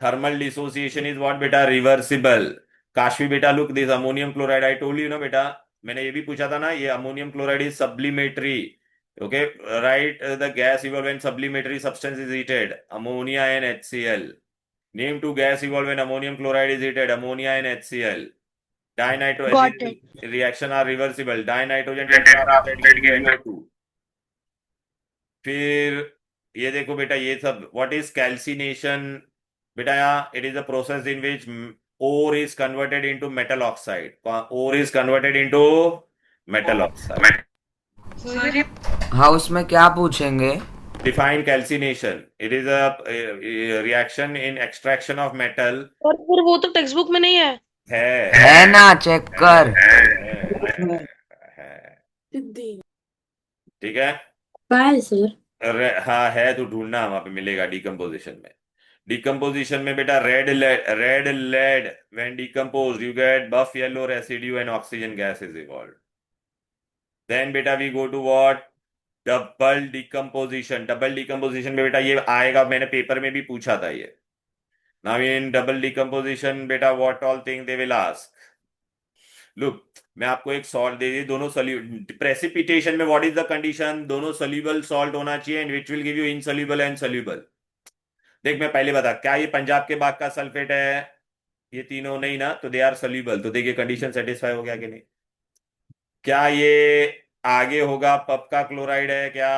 Thermal dissociation is what बेटा? रिवर्सिबल। काशवी बेटा look this ammonium chloride, I told you ना बेटा, मैंने ये भी पूछा था ना, ये ammonium chloride is sublimatory. Okay right, the gas evolve when sublimatory substance is heated, ammonia and HCl. Name two gas evolve when ammonium chloride is heated, ammonia and HCl. Got it. Reaction are reversible. Dinitrogen tetrahydride gives you NO2. फिर ये देखो बेटा, ये सब what is calcination बेटा? यहाँ it is a process in which ore is converted into metal oxide. Ore is converted into metal oxide. हाँ उसमें क्या पूछेंगे? Define calcination. It is a reaction in extraction of metal. और फिर वो तो टेक्स्ट बुक में नहीं है। है ना, चेक कर। है। सिद्धि ठीक है बाय सर। हाँ है तो ढूंढना, वहां पे मिलेगा डिकम्पोजिशन में। डिकम्पोजिशन में बेटा red lead when decompose you get buff yellow residue and oxygen gas is evolve. Then बेटा we go to what? Double decomposition. Double decomposition में बेटा ये आएगा, मैंने पेपर में भी पूछा था ये। नाउ इन डबल डिकम्पोजिशन बेटा what all thing they will ask. Look मैं आपको एक सॉल्ट दे दी, दोनों प्रेसिपिटेशन में व्हाट इज द कंडीशन? दोनों सोल्यूबल सॉल्ट होना चाहिए and which will give you insoluble and soluble. देख मैं पहले बता, क्या ये पंजाब के बाग का सल्फेट है? ये तीनों नहीं ना, तो दे आर सोल्यूबल। तो देखिए कंडीशन सेटिस्फाई हो गया कि नहीं? क्या ये आगे होगा पप का क्लोराइड है क्या?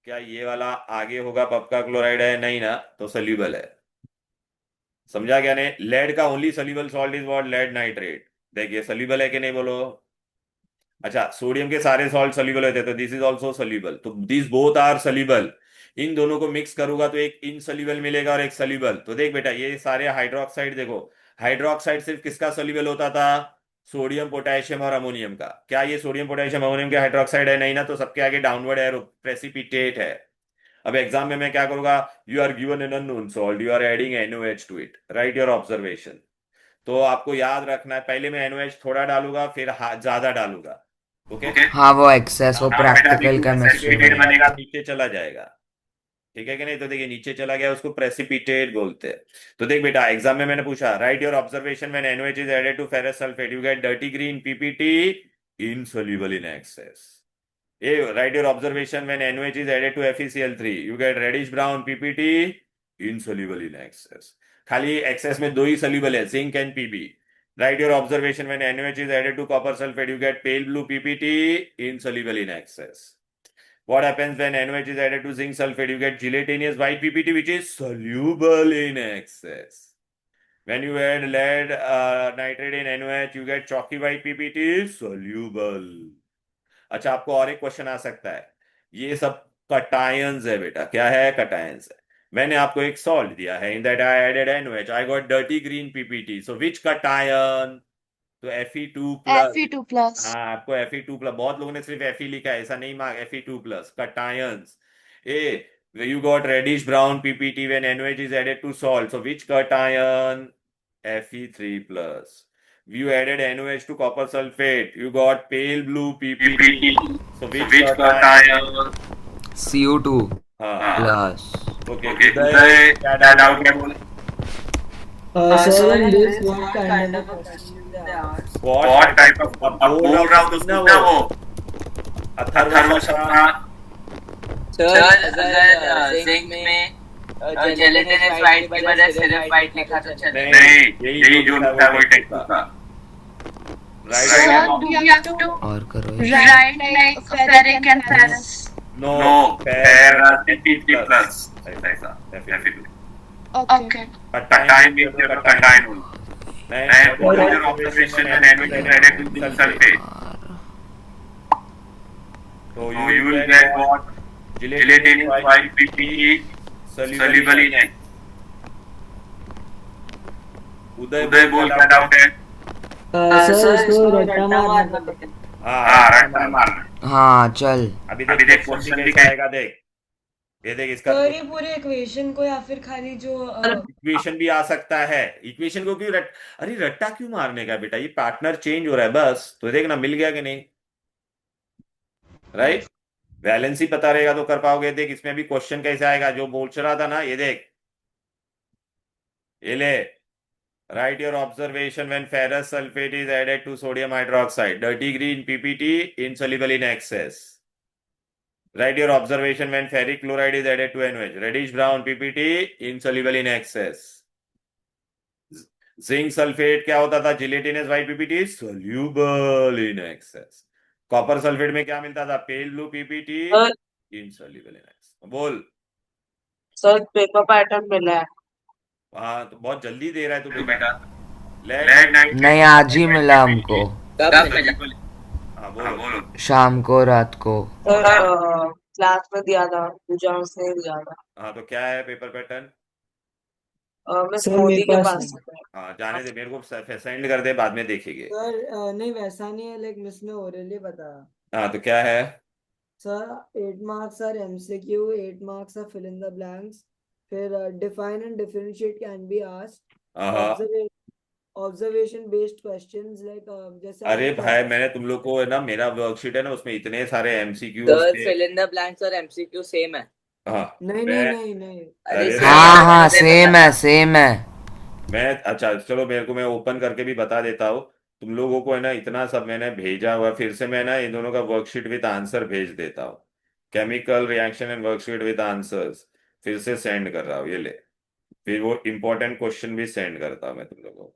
क्या ये वाला आगे होगा पप का क्लोराइड है? नहीं ना, तो सोल्यूबल है। समझा क्या नहीं? लेड का only soluble salt is what? Lead nitrate. देखिए सोल्यूबल है कि नहीं बोलो। अच्छा सोडियम के सारे सॉल्ट सोल्यूबल होते हैं, तो दिस इज आल्सो सोल्यूबल, तो दिस बोथ आर सोल्यूबल। इन दोनों को मिक्स करूंगा तो एक इनसोल्यूबल मिलेगा और एक सोल्यूबल। तो देख बेटा ये सारे हाइड्रोक्साइड, देखो हाइड्रोक्साइड सिर्फ किसका सोल्यूबल होता था? सोडियम पोटेशियम और अमोनियम का। क्या ये सोडियम पोटेशियम अमोनियम के हाइड्रोक्साइड है? नहीं ना, तो सबके आगे डाउनवर्ड एरो प्रेसिपिटेट है। अब एग्जाम में मैं क्या करूंगा? You are given an unknown salt, you are adding NOH to it, write your observation. तो आपको याद रखना है, पहले मैं NOH थोड़ा डालूंगा फिर ज्यादा डालूंगा। ओके हाँ वो एक्सेस, वो प्रैक्टिकल केमिस्ट्री में। बनेगा, नीचे चला जाएगा, ठीक है कि नहीं? तो देखिए नीचे चला गया, उसको प्रेसिपिटेट बोलते हैं। तो देख बेटा एग्जाम में मैंने पूछा, write your observation when NOH is added to ferrous sulphate you get dirty green PPT insoluble in excess. Write your observation when NOH is added to FeCl3 you get reddish brown PPT insoluble in excess. खाली excess में दो ही soluble है, zinc and Pb. Write your observation when NOH is added to copper sulfate you get pale blue PPT insoluble in excess. What happens when NOH is added to zinc sulfate? You get gelatinous white PPT which is soluble in excess. When you add lead nitrate in NOH, you get chalky white PPT soluble. अच्छा आपको और एक question आ सकता है, ये सब cations है बेटा। क्या है? कटायंस है। मैंने आपको एक सॉल्ट दिया है, in that I added NOH, I got dirty green PPT, so which cation? तो Fe2+। Fe2+. हाँ आपको Fe2+, बहुत लोगों ने सिर्फ Fe लिखा है, ऐसा नहीं mark, Fe2+, cations. You got reddish brown PPT when NOH is added to salt, so which cation? Fe3+. You added NOH to copper sulfate, you got pale blue PPT, so which cation? CO2 हाँ plus. okay क्या doubt है बोले? Sir in this what kind of question they ask? What type of, बोल रहा हूँ तो सुनना वो अथर्वशर्मा। सर जिंक में जेलेटिनस वाइट की वजह से सिर्फ वाइट लिखा तो चले। नहीं यही जो लिखा है वही टेक्स्ट का Sir, do you have to और करो। write like ferric and ferrous? No, Fe3+. ऐसा Fe2. Okay. Cation means you're a cation only. And what is your observation when admitting added to sulfate? So you will get what? Gelatin is white PPT soluble in X. उदय बोल क्या doubt है? Sir इसको रट्टा मारना पड़ेगा। हाँ रट्टा मारना। हाँ चल। अभी देख क्वेश्चन भी आएगा देख। ये देख इसका सर ये पूरे इक्वेशन को या फिर खाली जो इक्वेशन भी आ सकता है। इक्वेशन को क्यों अरे रट्टा क्यों मारने का बेटा, ये पार्टनर चेंज हो रहा है बस। तो देखना मिल गया कि नहीं, राइट। वैलेंसी पता रहेगा तो कर पाओगे। देख इसमें भी क्वेश्चन कैसे आएगा जो बोल रहा था ना, ये देख, ये ले। Write your observation when ferrous sulfate is added to sodium hydroxide. Dirty green PPT insoluble in excess. Write your observation when ferric chloride is added to NaOH. Reddish brown PPT insoluble in excess. Zinc sulfate क्या होता था? Gelatinous white PPT soluble in excess. Copper sulfate में क्या मिलता था? Pale blue PPT insoluble in excess. बोल sir paper pattern मिला है। हाँ तो बहुत जल्दी दे रहा है तू बेटा। नहीं आज ही मिला हमको, कब मिला? हाँ बोलो। शाम को रात को। सर क्लास में दिया था, पूजा उसने दिया था। हाँ तो क्या है paper pattern? Miss sir Modi मेरे के पास पास नहीं। हाँ जाने दे, मेरे को सेंड कर दे, बाद में देखेंगे। सर नहीं वैसा नहीं है, लाइक मिस ने ओरली बताया। हाँ तो क्या है? Sir 8 marks are MCQ, 8 marks are fill in the blanks. फिर define and differentiate can be asked. हाँ Observation based questions like जैसे अरे आपको भाई मैंने तुम लोग को है ना, मेरा वर्कशीट है ना, उसमें इतने सारे MCQ sir fill in the blanks और एमसीक्यू सेम है। हाँ नहीं नहीं नहीं नहीं अरे हाँ हाँ सेम है सेम है। मैं अच्छा चलो मेरे को मैं ओपन करके भी बता देता हूँ तुम लोगों को है ना, इतना सब मैंने भेजा हुआ। फिर से मैं ना इन दोनों का वर्कशीट विद आंसर भेज देता हूँ। Chemical reaction and worksheet with answers फिर से सेंड कर रहा हूँ, ये ले। फिर वो इंपॉर्टेंट क्वेश्चन भी सेंड करता हूँ मैं तुम लोगों को।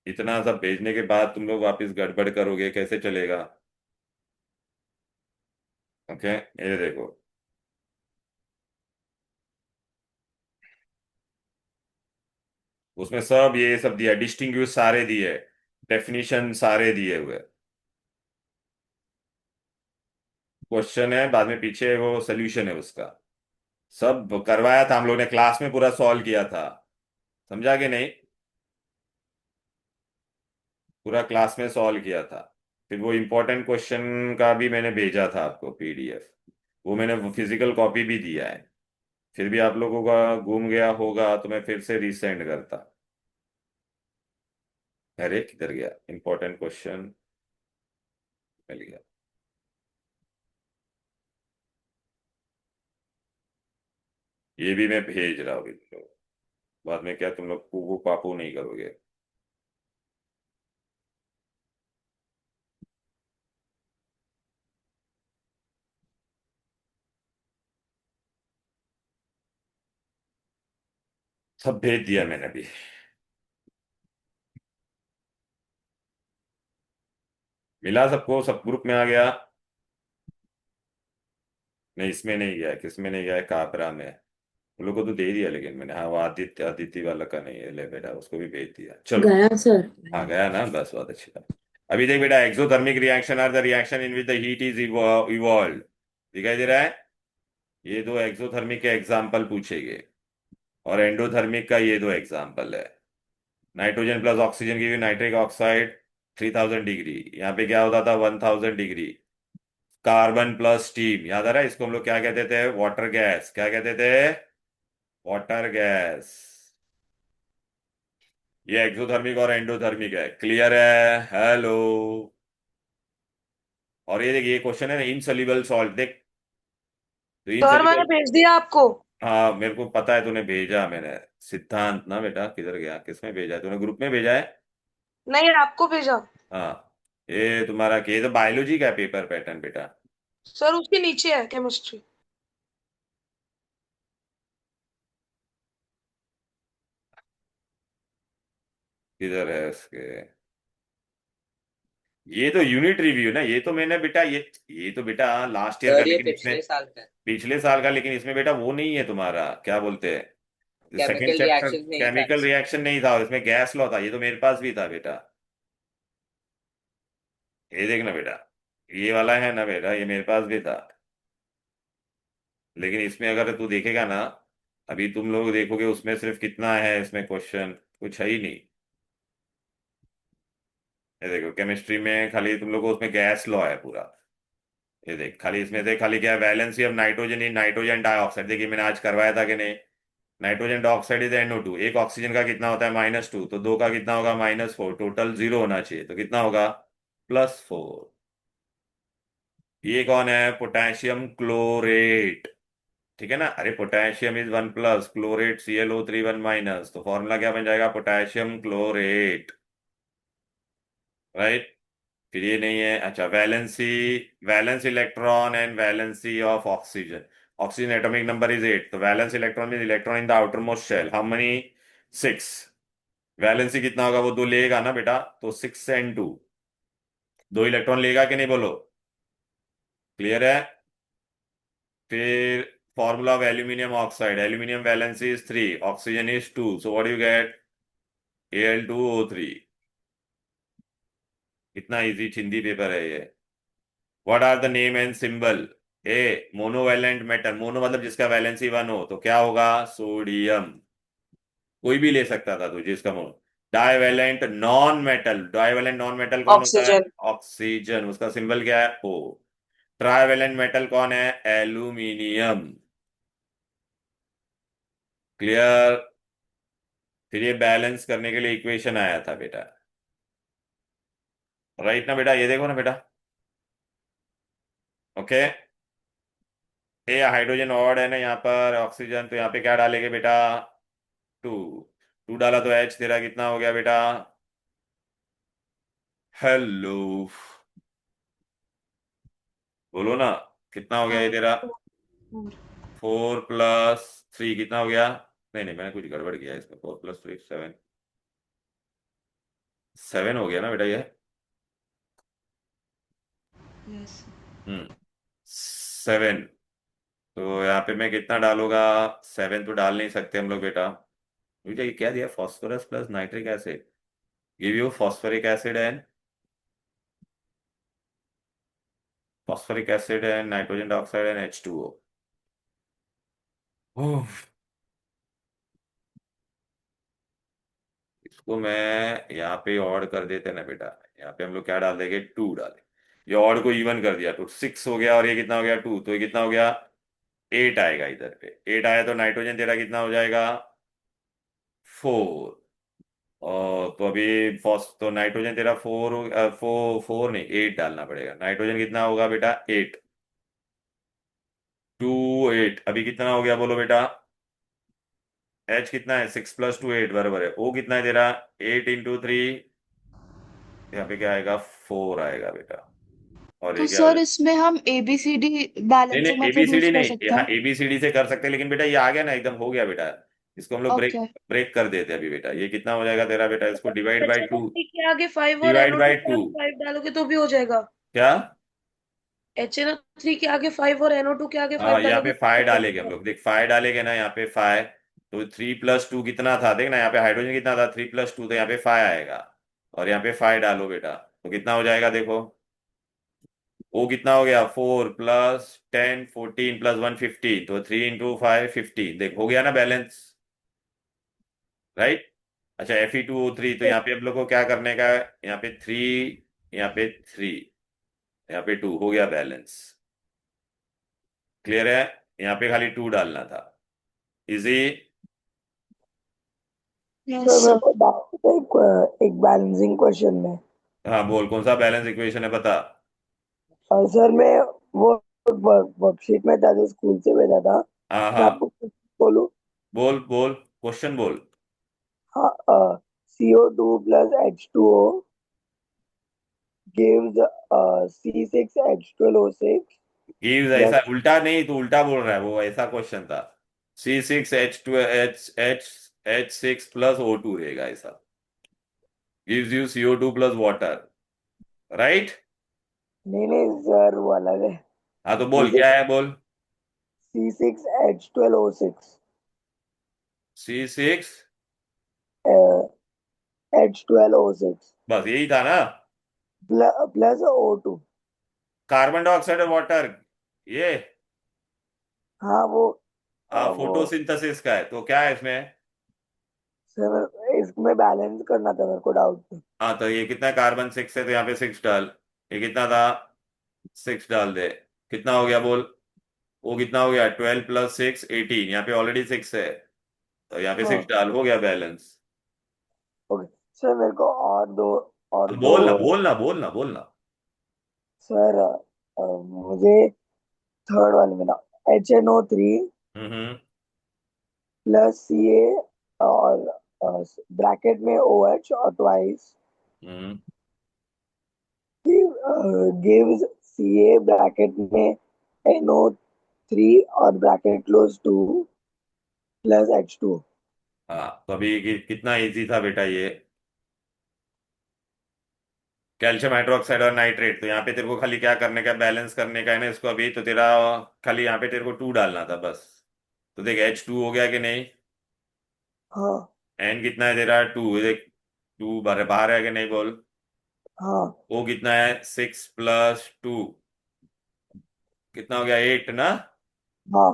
इतना सब भेजने के बाद तुम लोग वापस गड़बड़ करोगे, कैसे चलेगा? ओके ये देखो, उसमें सब ये सब दिया, डिस्टिंग्विश सारे दिए, डेफिनेशन सारे दिए हुए। क्वेश्चन है बाद में, पीछे वो सोल्यूशन है उसका। सब करवाया था हम लोग ने, क्लास में पूरा सॉल्व किया था, समझा कि नहीं? पूरा क्लास में सॉल्व किया था। फिर वो इम्पोर्टेंट क्वेश्चन का भी मैंने भेजा था आपको पीडीएफ, वो मैंने फिजिकल कॉपी भी दिया है। फिर भी आप लोगों का घूम गया होगा तो मैं फिर से रीसेंड करता। अरे किधर गया इम्पोर्टेंट क्वेश्चन? मिल गया। ये भी मैं भेज रहा हूँ तुम लोग, बाद में क्या तुम लोग पूपू पापू नहीं करोगे। सब भेज दिया मैंने भी। मिला सबको? सब ग्रुप में आ गया? नहीं इसमें नहीं गया। किस में नहीं गया है? काबरा में। उन लोग को तो दे दिया लेकिन मैंने। हाँ वो आदित्य आदित्य वाला का नहीं है, ले बेटा उसको भी भेज दिया। चलो गया सर। हाँ गया ना, बस बहुत अच्छी बात। अभी देख बेटा, exothermic reaction are the reaction in which the heat is evolve. दिखाई दे रहा है? ये दो एक्सोथर्मिक के एग्जाम्पल पूछेंगे, और एंडोथर्मिक का ये दो एग्जाम्पल है। नाइट्रोजन प्लस ऑक्सीजन की नाइट्रिक ऑक्साइड 3000 डिग्री, यहाँ पे क्या होता था 1000 डिग्री। कार्बन प्लस स्टीम, याद आ रहा है? इसको हम लोग क्या कहते थे? Water gas. क्या कहते थे? Water gas. ये एक्सोथर्मिक और एंडोथर्मिक है। क्लियर है? हेलो। और ये देख, ये क्वेश्चन है ना, इनसॉल्युबल सॉल्ट। देख तो सर मैंने इनसॉल्युबल, भेज दिया आपको। हाँ मेरे को पता है, तूने भेजा। मैंने सिद्धांत ना बेटा, किधर गया? किसमें भेजा है तूने? ग्रुप में भेजा है? नहीं आपको भेजा। हाँ ये तुम्हारा ये तो बायोलॉजी का पेपर पैटर्न बेटा। सर उसके नीचे है केमिस्ट्री। किधर है इसके? ये तो यूनिट रिव्यू ना, ये तो मैंने बेटा, ये तो बेटा लास्ट ईयर का, सर ये लेकिन इसमें पिछले साल का है। पिछले साल का, लेकिन इसमें बेटा वो नहीं है तुम्हारा, क्या बोलते हैं, सेकेंड केमिकल चैप्टर रिएक्शन नहीं था केमिकल रिएक्शन नहीं था, इसमें गैस लॉ था, ये तो मेरे पास भी था बेटा। ये देखना बेटा, ये वाला है ना बेटा, ये मेरे पास भी था। लेकिन इसमें अगर तू देखेगा ना, अभी तुम लोग देखोगे उसमें सिर्फ कितना है, इसमें क्वेश्चन कुछ है ही नहीं। ये देखो केमिस्ट्री में खाली तुम लोग को उसमें गैस लॉ है पूरा। ये देख खाली इसमें से खाली क्या है, valency of nitrogen in nitrogen dioxide. देखिए मैंने आज करवाया था कि नहीं, नाइट्रोजन डाइऑक्साइड इज NO2, एक ऑक्सीजन का कितना होता है -2, तो दो का कितना होगा -4, टोटल 0 होना चाहिए, तो कितना होगा +4। ये कौन है, पोटेशियम क्लोरेट, ठीक है ना। अरे पोटेशियम इज 1+, क्लोरेट ClO3 1-, तो फॉर्मूला क्या बन जाएगा, पोटेशियम क्लोरेट, राइट। फिर ये नहीं है, अच्छा valency, valence electron and valency of oxygen. Oxygen atomic number is 8, तो valence electron mean electron in the outermost shell, how many, 6। Valency कितना होगा, वो 2 लेगा ना बेटा, तो 6 and 2, 2 इलेक्ट्रॉन लेगा कि नहीं, बोलो, क्लियर है। फिर formula of aluminium oxide, aluminium valency is 3, oxygen is 2, so what you get, Al2O3। कितना इजी चिंदी पेपर है ये। What are the name and symbol, monovalent metal, mono मतलब जिसका वैलेंसी 1 हो, तो क्या होगा, सोडियम, कोई भी ले सकता था तो जिसका mono. Divalent non metal, divalent non metal कौन होता है, ऑक्सीजन। ऑक्सीजन, उसका सिंबल क्या है, O। ट्राइवैलेंट मेटल कौन है, एल्यूमिनियम, क्लियर। फिर ये बैलेंस करने के लिए इक्वेशन आया था बेटा, राइट ना बेटा, ये देखो ना बेटा, ओके। ये हाइड्रोजन ऑड है ना यहाँ पर, ऑक्सीजन, तो यहाँ पे क्या डालेंगे बेटा, 2, 2 डाला तो H तेरा कितना हो गया बेटा, हेलो, बोलो ना, कितना हो गया ये तेरा, 4+3 कितना हो गया, नहीं नहीं मैंने कुछ गड़बड़ किया है इसमें, 4+3 7, 7 हो गया ना बेटा ये, यस 7। तो यहाँ पे मैं कितना डालूंगा, 7 तो डाल नहीं सकते हम लोग बेटा। बेटा ये क्या दिया, phosphorus plus nitric acid, give you phosphoric acid and nitrogen dioxide and H2O। इसको मैं यहाँ पे ऑड कर देते ना बेटा, यहाँ पे हम लोग क्या डाल देंगे, 2 डाले, ये ऑड को इवन कर दिया, तो 6 हो गया, और ये कितना हो गया 2, तो ये कितना हो गया 8 आएगा, इधर पे 8 आया, तो नाइट्रोजन तेरा कितना हो जाएगा 4। और तो अभी तो नाइट्रोजन तेरा 4 नहीं 8 डालना पड़ेगा, नाइट्रोजन कितना होगा बेटा 8, 2 8, अभी कितना हो गया बोलो बेटा, H कितना है, 6+2 8 बराबर है, O कितना है तेरा 8 × 3, यहाँ पे क्या आएगा 4 आएगा बेटा, और तो ये क्या हो सर जाएगा, इसमें हम ABCD नहीं नहीं बैलेंसिंग मेथड यूज ABCD कर नहीं, सकते यहाँ हैं? ABCD से कर सकते हैं, लेकिन बेटा ये आ गया ना, एकदम हो गया बेटा, इसको हम लोग ब्रेक ओके। ब्रेक कर देते हैं अभी बेटा। ये कितना हो जाएगा तेरा बेटा, इसको डिवाइड बाई 2, HNO3 के आगे 5 और डिवाइड NO2 बाई के 2, आगे 5 डालोगे तो भी हो जाएगा। क्या, HNO3 के आगे 5 और NO2 के आगे 5 हाँ यहाँ पे डालोगे तो 5 हो डालेंगे हम जाएगा। लोग, देख 5 डालेंगे ना यहाँ पे 5, तो 3+2 कितना था, देख ना यहाँ पे हाइड्रोजन कितना था 3+2, तो यहाँ पे 5 आएगा, और यहाँ पे 5 डालो बेटा, तो कितना हो जाएगा देखो, वो कितना हो गया 4+10 14+1 15, तो 3 × 5 15, देख हो गया ना बैलेंस, राइट। अच्छा Fe2O3, तो यहाँ पे हम लोग को क्या करने का है, यहाँ पे 3, यहाँ पे 3, यहाँ पे 2, हो गया बैलेंस, क्लियर है। यहाँ पे खाली 2 डालना था, इजी। यस सर मेरे सर। को डाउट है एक बैलेंसिंग क्वेश्चन में। हाँ बोल, कौन सा बैलेंस इक्वेशन है बता। और सर मैं वो वर्कशीट में था जो स्कूल से भेजा था, हाँ मैं हाँ, आपको कुछ बोलूं। बोल बोल, क्वेश्चन बोल। हाँ, CO2 + H2O gives C6H12O6 gives, plus ऐसा उल्टा नहीं, तू उल्टा बोल रहा है, वो ऐसा क्वेश्चन था, C6H2H6 + O2 रहेगा ऐसा, gives you CO2 + water, right. नहीं नहीं सर वो अलग है। हाँ तो बोल क्या है, बोल। C6H12O6 C6 H12O6 बस यही था ना, plus O2। कार्बन डाइऑक्साइड और वाटर, ये हाँ वो फोटोसिंथेसिस का है, तो क्या है इसमें? सर इसमें बैलेंस करना था, मेरे को डाउट था। हाँ तो ये कितना है, कार्बन 6 है तो यहाँ पे 6 डाल, ये कितना था, 6 डाल दे, कितना हो गया बोल, वो कितना हो गया, 12 + 6 18, यहाँ पे ऑलरेडी 6 है तो यहाँ पे 6 हाँ डाल, हो गया बैलेंस। ओके सर, मेरे को और दो बोलना बोलना बोलना बोलना। सर, मुझे थर्ड वाले में ना HNO3 हम्म प्लस Ca और ब्रैकेट में OH और ट्वाइस हम्म gives Ca ब्रैकेट में NO3 और bracket close two plus H2। हाँ तो अभी कितना इजी था बेटा ये, कैल्शियम हाइड्रोक्साइड और नाइट्रेट, तो यहाँ पे तेरे को खाली क्या करने का, बैलेंस करने का है ना इसको, अभी तो तेरा खाली यहाँ पे तेरे को 2 डालना था बस। तो देख H2 हो गया कि नहीं, हाँ N कितना है तेरा 2, देख 2 बाहर बाहर है कि नहीं बोल, हाँ O कितना है 6 + 2, कितना हो गया 8 ना, हाँ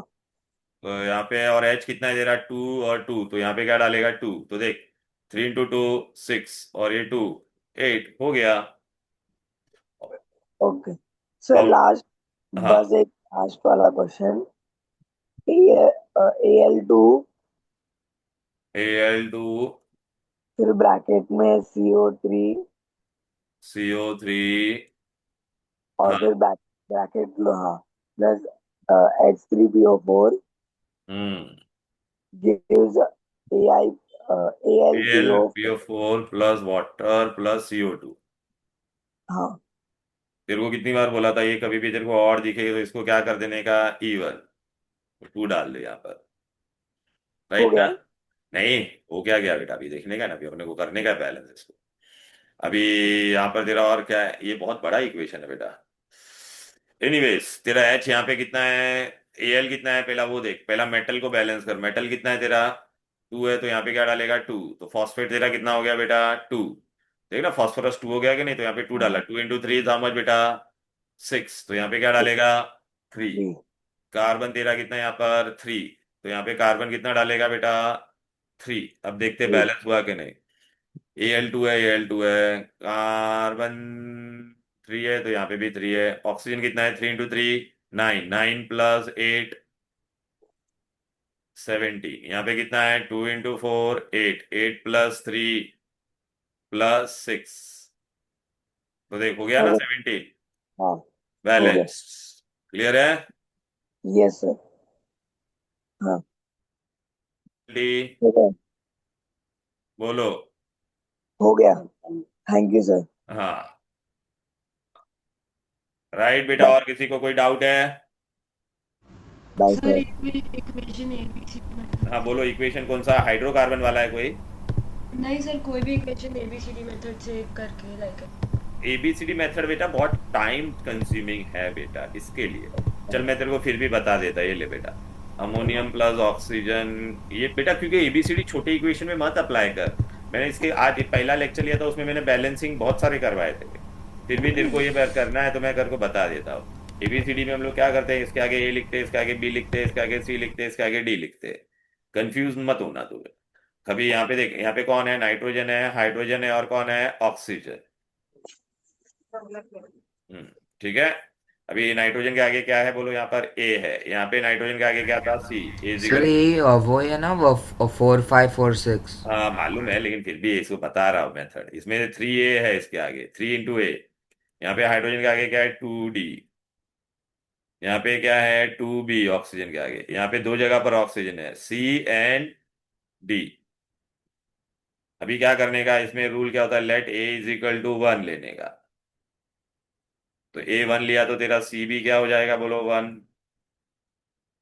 तो यहाँ पे और H कितना है तेरा 2 और 2, तो यहाँ पे क्या डालेगा 2, तो देख 3 × 2 6 और ये 2 8 हो गया। ओके सर, अब लास्ट, हाँ, बस एक लास्ट वाला क्वेश्चन। Al2 Al2 फिर ब्रैकेट में CO3 CO3, और हाँ फिर ब्रैकेट लो, हाँ, प्लस H3PO4 हम्म gives AI AlCO। AlPO4 + water + CO2। हाँ तेरे को कितनी बार बोला था, ये कभी भी तेरे को और दिखे तो इसको क्या कर देने का, E1, 2 डाल दे यहाँ पर, हो राइट ना? गया। नहीं, हो क्या गया बेटा, अभी देखने का ना, अभी अपने को करने का बैलेंस इसको। अभी यहाँ पर तेरा और क्या है, ये बहुत बड़ा इक्वेशन है बेटा। एनीवेज तेरा H यहाँ पे कितना है, Al कितना है पहला वो देख, पहला मेटल को बैलेंस कर, मेटल कितना है तेरा 2 है, तो यहाँ पे क्या डालेगा 2, तो फॉस्फेट तेरा कितना हो गया बेटा 2, देख ना फॉस्फोरस 2 हो गया कि नहीं, तो यहाँ पे 2 डाला, 2 × 3 था मच बेटा 6, तो यहाँ पे क्या डालेगा 3, जी कार्बन तेरा कितना है यहाँ पर 3, तो यहाँ पे कार्बन कितना डालेगा बेटा 3, अब देखते जी बैलेंस हुआ कि नहीं, Al2 है, Al2 है, कार्बन 3 है तो यहाँ पे भी 3 है, ऑक्सीजन कितना है 3 × 3 9, 9 + 8 17, यहाँ पे कितना है 2 × 4 8, 8 + 3 + 6, तो देख हो गया ना ओके। 17, हाँ हो गया। बैलेंस, क्लियर है? Yes sir. हाँ 20, हो गया। बोलो। हो गया। Thank you sir. हाँ राइट बेटा, बाय। और किसी को कोई डाउट है? Bye sir sir. एक भी इक्वेशन ABC मेथड हाँ से, बोलो, इक्वेशन कौन सा, हाइड्रोकार्बन वाला है कोई? नहीं सर कोई भी इक्वेशन ABCD मेथड से करके लाइक। ABCD मेथड बेटा बहुत टाइम कंज्यूमिंग है बेटा, इसके लिए चल मैं तेरे को फिर भी बता देता, ये ले बेटा, अमोनियम + ऑक्सीजन, ये बेटा क्योंकि ABCD छोटे इक्वेशन में मत अप्लाई कर, मैंने इसके आज पहला लेक्चर लिया था उसमें मैंने बैलेंसिंग बहुत सारे करवाए थे, फिर भी तेरे को ये करना है तो मैं तेरे को बता देता हूँ। ABCD में हम लोग क्या करते हैं, इसके आगे A लिखते हैं, इसके आगे B लिखते हैं, इसके आगे C लिखते हैं, इसके आगे D लिखते हैं, कंफ्यूज मत होना तुम्हें कभी। यहाँ पे देख, यहाँ पे कौन है, नाइट्रोजन है, हाइड्रोजन है, और कौन है, ऑक्सीजन। ठीक है, अभी नाइट्रोजन के आगे क्या है बोलो, यहाँ पर A है, यहाँ पे नाइट्रोजन के आगे क्या था, C, A सर इजिकल। यही वो है ना वो 4 5 4 6। हाँ मालूम है, लेकिन फिर भी इसको बता रहा हूँ मेथड, इसमें 3A है, इसके आगे 3 × A, यहाँ पे हाइड्रोजन के आगे क्या है 2D, यहाँ पे क्या है 2B, ऑक्सीजन के आगे, यहाँ पे दो जगह पर ऑक्सीजन है C and D। अभी क्या करने का, इसमें रूल क्या होता है, लेट A = 1 लेने का, तो A 1 लिया तो तेरा C भी क्या हो जाएगा बोलो 1,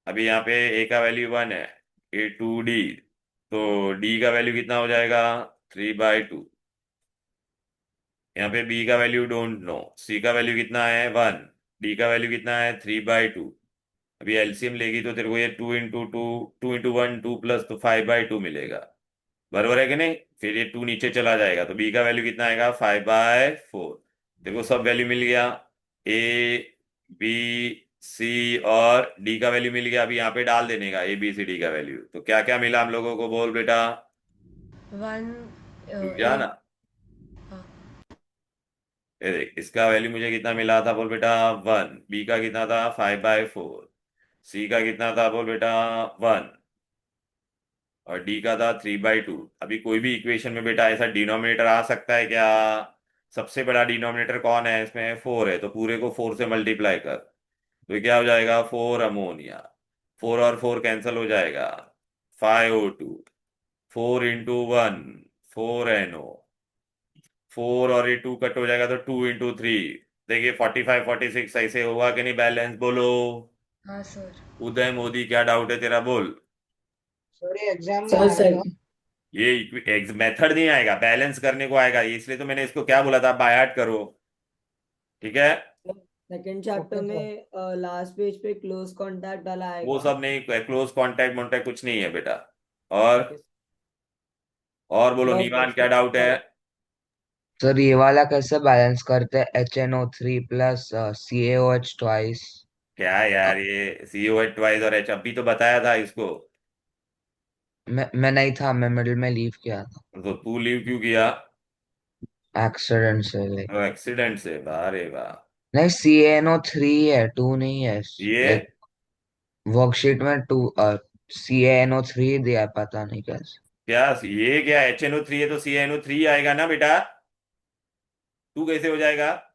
अभी यहाँ पे A का वैल्यू 1 है, A2D, तो D का वैल्यू कितना हो जाएगा 3/2, यहाँ पे B का वैल्यू डोंट नो, C का वैल्यू कितना है 1, D का वैल्यू कितना है 3/2, अभी एलसीएम लेगी तो तेरे को ये 2 into 1 2 + 5/2 मिलेगा, बराबर है कि नहीं? फिर ये 2 नीचे चला जाएगा तो बी का वैल्यू कितना आएगा 5/4। देखो सब वैल्यू मिल गया, ए बी सी और डी का वैल्यू मिल गया। अभी यहाँ पे डाल देने का ए बी सी डी का वैल्यू। तो क्या क्या मिला हम लोगों को, बोल बेटा? 1 रुक जा ना, ये देख इसका वैल्यू मुझे कितना मिला था, बोल बेटा 1। बी का कितना था 5/4। सी का कितना था बोल बेटा 1। और डी का था 3/2। अभी कोई भी इक्वेशन में बेटा ऐसा डिनोमिनेटर आ सकता है क्या? सबसे बड़ा डिनोमिनेटर कौन है इसमें? 4 है, तो पूरे को 4 से मल्टीप्लाई कर, तो ये क्या हो जाएगा 4 अमोनिया। 4 और 4 कैंसिल हो जाएगा, 5O2। 4 into 1 4NO। 4 और ये 2 कट हो जाएगा तो 2 into 3। देखिए 45 46 ऐसे होगा कि नहीं बैलेंस? बोलो हाँ सर। उदय मोदी, क्या डाउट है तेरा? बोल। सर ये एग्जाम में सर आएगा। ये मेथड नहीं आएगा, बैलेंस करने को आएगा, इसलिए तो मैंने इसको क्या बोला था, बाय हार्ट करो, ठीक है? सेकंड चैप्टर में लास्ट पेज पे क्लोज कांटेक्ट डाला वो आएगा। सब नहीं, क्लोज कांटेक्ट वॉन्टेक्ट कुछ नहीं है बेटा। और बोलो बस निवान, क्या डाउट है? सर ये वाला कैसे बैलेंस करते हैं HNO3 प्लस CaOH ट्वाइस? क्या यार ये COH ट्वाइस और H, अभी तो बताया था इसको। मैं नहीं था, मैं मिडिल में लीव किया था तो तू लीव क्यों किया? एक्सीडेंट से। लाइक एक्सीडेंट से? वाह रे वाह। नहीं, CaNO3 है, 2 नहीं है। ये लाइक वर्कशीट में 2 CaNO3 दिया है, पता नहीं कैसे। क्या, ये क्या HNO3 है तो CNO3 आएगा ना बेटा, तू कैसे हो जाएगा?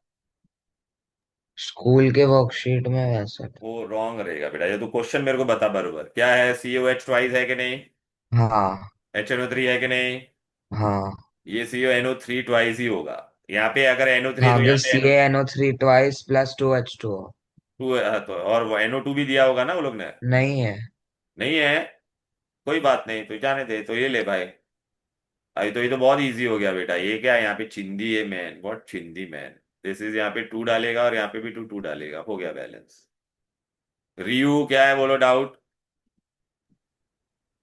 स्कूल के वर्कशीट में वैसे। वो रॉन्ग रहेगा बेटा, ये तो क्वेश्चन मेरे को बता बरोबर, क्या है? COH ट्वाइस है कि नहीं? हाँ HNO3 है कि नहीं? हाँ ये CONO3 ट्वाइस ही होगा। यहाँ पे अगर NO3 हाँ, तो फिर यहाँ पे CaNO3 twice plus 2H2O। NO2 तो, और वो NO2 भी दिया होगा ना वो लोग ने? नहीं है। नहीं है? कोई बात नहीं, तो जाने दे, तो ये ले भाई। अभी तो ये तो बहुत इजी हो गया बेटा। ये क्या है, यहाँ पे चिंदी है man, what chindi man. This is, यहाँ पे 2 डालेगा और यहाँ पे भी 2 डालेगा, हो गया बैलेंस। रियू क्या है, बोलो डाउट?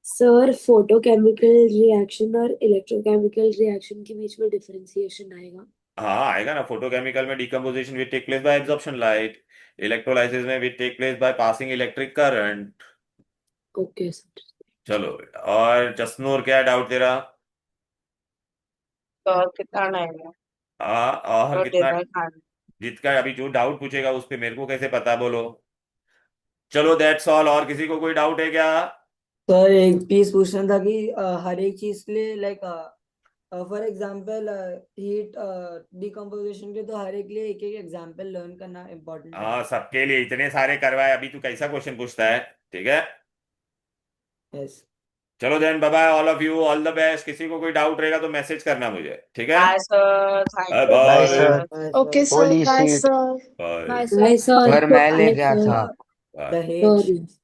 सर फोटोकेमिकल रिएक्शन और इलेक्ट्रोकेमिकल रिएक्शन के बीच में डिफरेंशिएशन आएगा? हाँ आएगा ना, फोटोकेमिकल में decomposition will take place by absorption light, electrolysis में will take place by passing electric current. Okay sir. चलो, और जसनूर क्या डाउट तेरा? तो कितना आएगा? और तो कितना? टेबल खाना। जिसका अभी जो डाउट पूछेगा उस पे मेरे को कैसे पता, बोलो। चलो दैट्स ऑल, और किसी को कोई डाउट है क्या? सर एक चीज पूछना था कि हर एक चीज के लिए like for example heat decomposition के तो हर एक लिए एक एक एग्जांपल लर्न करना इम्पोर्टेंट है। हाँ सबके लिए इतने सारे करवाए, अभी तू कैसा क्वेश्चन पूछता है, ठीक है? यस। चलो then bye bye all of you, all the best. किसी को कोई डाउट रहेगा तो मैसेज करना मुझे, ठीक है? Bye sir, thank bye you bye sir. Okay sir, bye sir. Bye bye sir. Sir मैं ले गया था। बाय। दहेज।